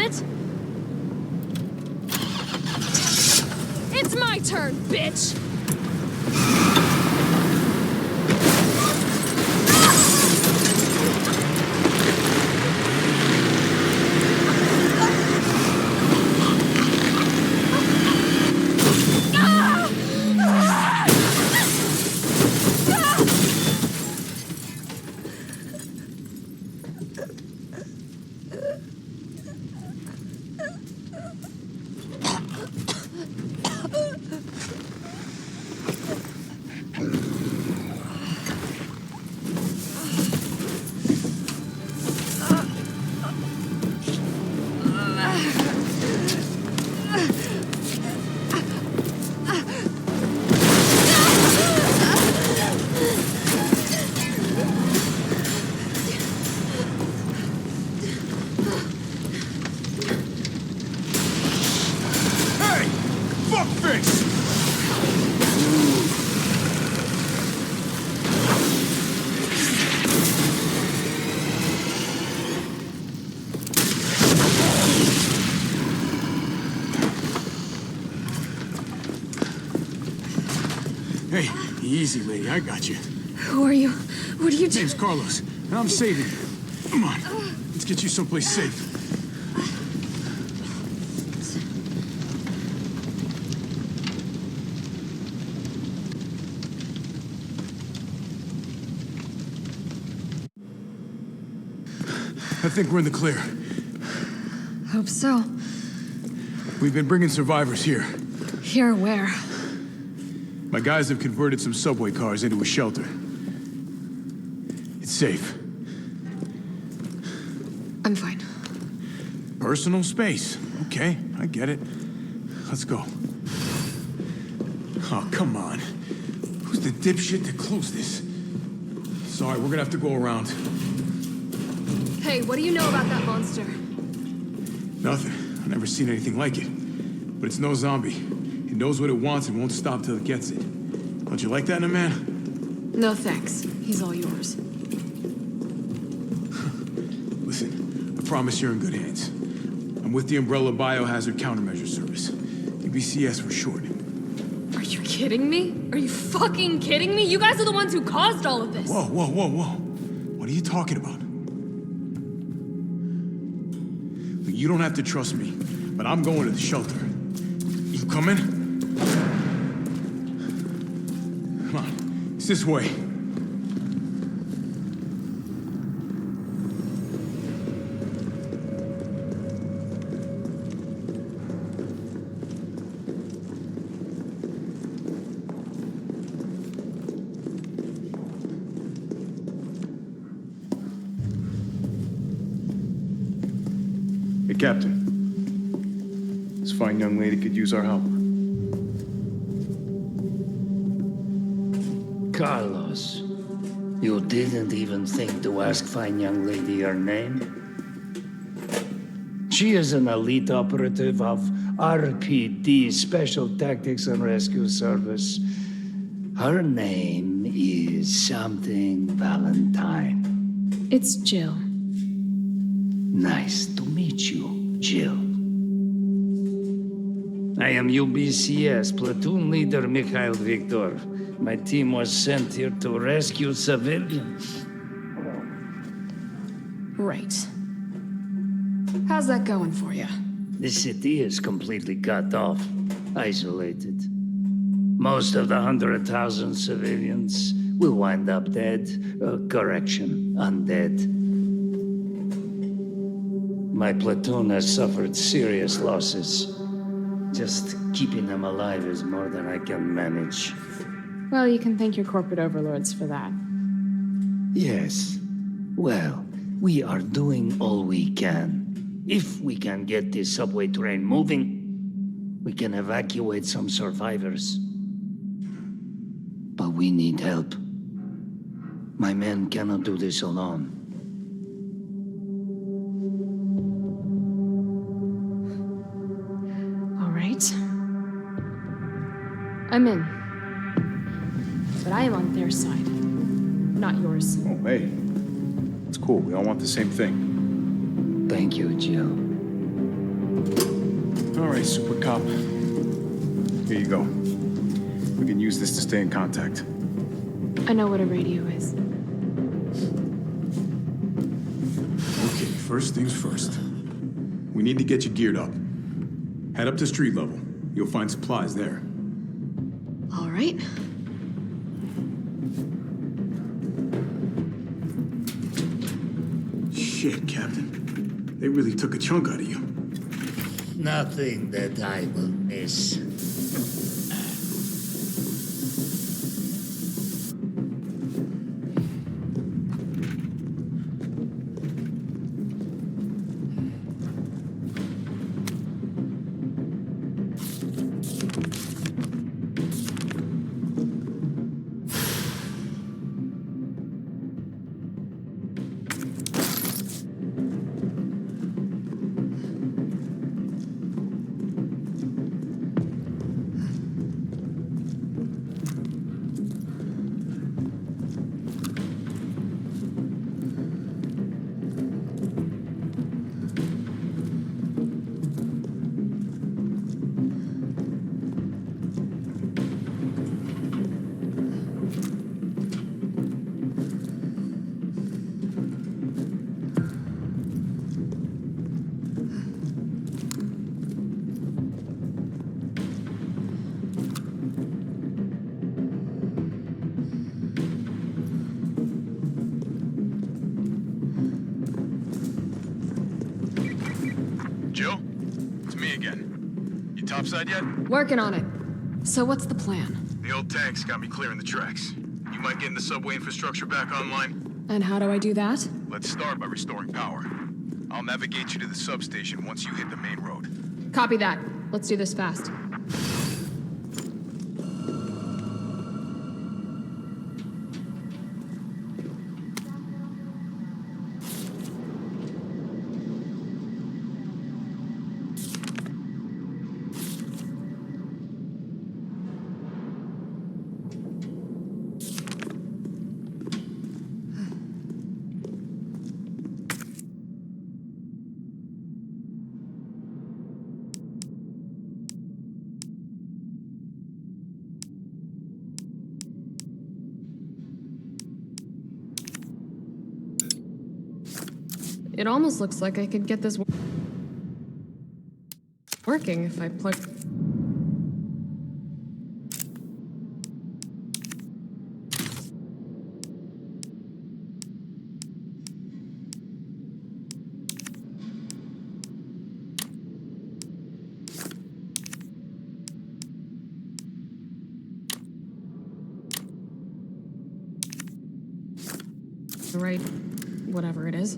[SPEAKER 6] it? It's my turn, bitch!
[SPEAKER 5] Hey, easy, lady. I got you.
[SPEAKER 6] Who are you? What are you doing?
[SPEAKER 5] Name's Carlos, and I'm saving you. Come on, let's get you someplace safe. I think we're in the clear.
[SPEAKER 6] Hope so.
[SPEAKER 5] We've been bringing survivors here.
[SPEAKER 6] Here where?
[SPEAKER 5] My guys have converted some subway cars into a shelter. It's safe.
[SPEAKER 6] I'm fine.
[SPEAKER 5] Personal space. Okay, I get it. Let's go. Oh, come on. Who's the dipshit that closed this? Sorry, we're gonna have to go around.
[SPEAKER 6] Hey, what do you know about that monster?
[SPEAKER 5] Nothing. I've never seen anything like it. But it's no zombie. It knows what it wants and won't stop till it gets it. Don't you like that in a man?
[SPEAKER 6] No thanks. He's all yours.
[SPEAKER 5] Listen, I promise you're in good hands. I'm with the Umbrella Biohazard Countermeasure Service. UBCS for short.
[SPEAKER 6] Are you kidding me? Are you fucking kidding me? You guys are the ones who caused all of this.
[SPEAKER 5] Whoa, whoa, whoa, whoa. What are you talking about? Look, you don't have to trust me, but I'm going to the shelter. You coming? Come on, it's this way.
[SPEAKER 7] Hey, Captain. This fine young lady could use our help.
[SPEAKER 8] Carlos, you didn't even think to ask fine young lady her name? She is an elite operative of RPD, Special Tactics and Rescue Service. Her name is something Valentine.
[SPEAKER 6] It's Jill.
[SPEAKER 8] Nice to meet you, Jill. I am UBCS Platoon Leader Mikhail Victor. My team was sent here to rescue civilians.
[SPEAKER 6] Right. How's that going for you?
[SPEAKER 8] The city is completely cut off, isolated. Most of the 100,000 civilians will wind up dead. Correction, undead. My platoon has suffered serious losses. Just keeping them alive is more than I can manage.
[SPEAKER 9] Well, you can thank your corporate overlords for that.
[SPEAKER 8] Yes. Well, we are doing all we can. If we can get this subway train moving, we can evacuate some survivors. But we need help. My men cannot do this alone.
[SPEAKER 9] All right. I'm in. But I am on their side, not yours.
[SPEAKER 7] Oh, hey. It's cool. We all want the same thing.
[SPEAKER 8] Thank you, Jill.
[SPEAKER 7] All right, Super Cop. Here you go. We can use this to stay in contact.
[SPEAKER 9] I know what a radio is.
[SPEAKER 7] Okay, first things first. We need to get you geared up. Head up to street level. You'll find supplies there.
[SPEAKER 9] All right.
[SPEAKER 7] Shit, Captain. They really took a chunk out of you.
[SPEAKER 8] Nothing that I will miss.
[SPEAKER 7] Jill? It's me again. You topside yet?
[SPEAKER 6] Working on it. So what's the plan?
[SPEAKER 7] The old tanks got me clearing the tracks. You mind getting the subway infrastructure back online?
[SPEAKER 6] And how do I do that?
[SPEAKER 7] Let's start by restoring power. I'll navigate you to the substation once you hit the main road.
[SPEAKER 6] Copy that. Let's do this fast. It almost looks like I could get this working if I plug... right, whatever it is.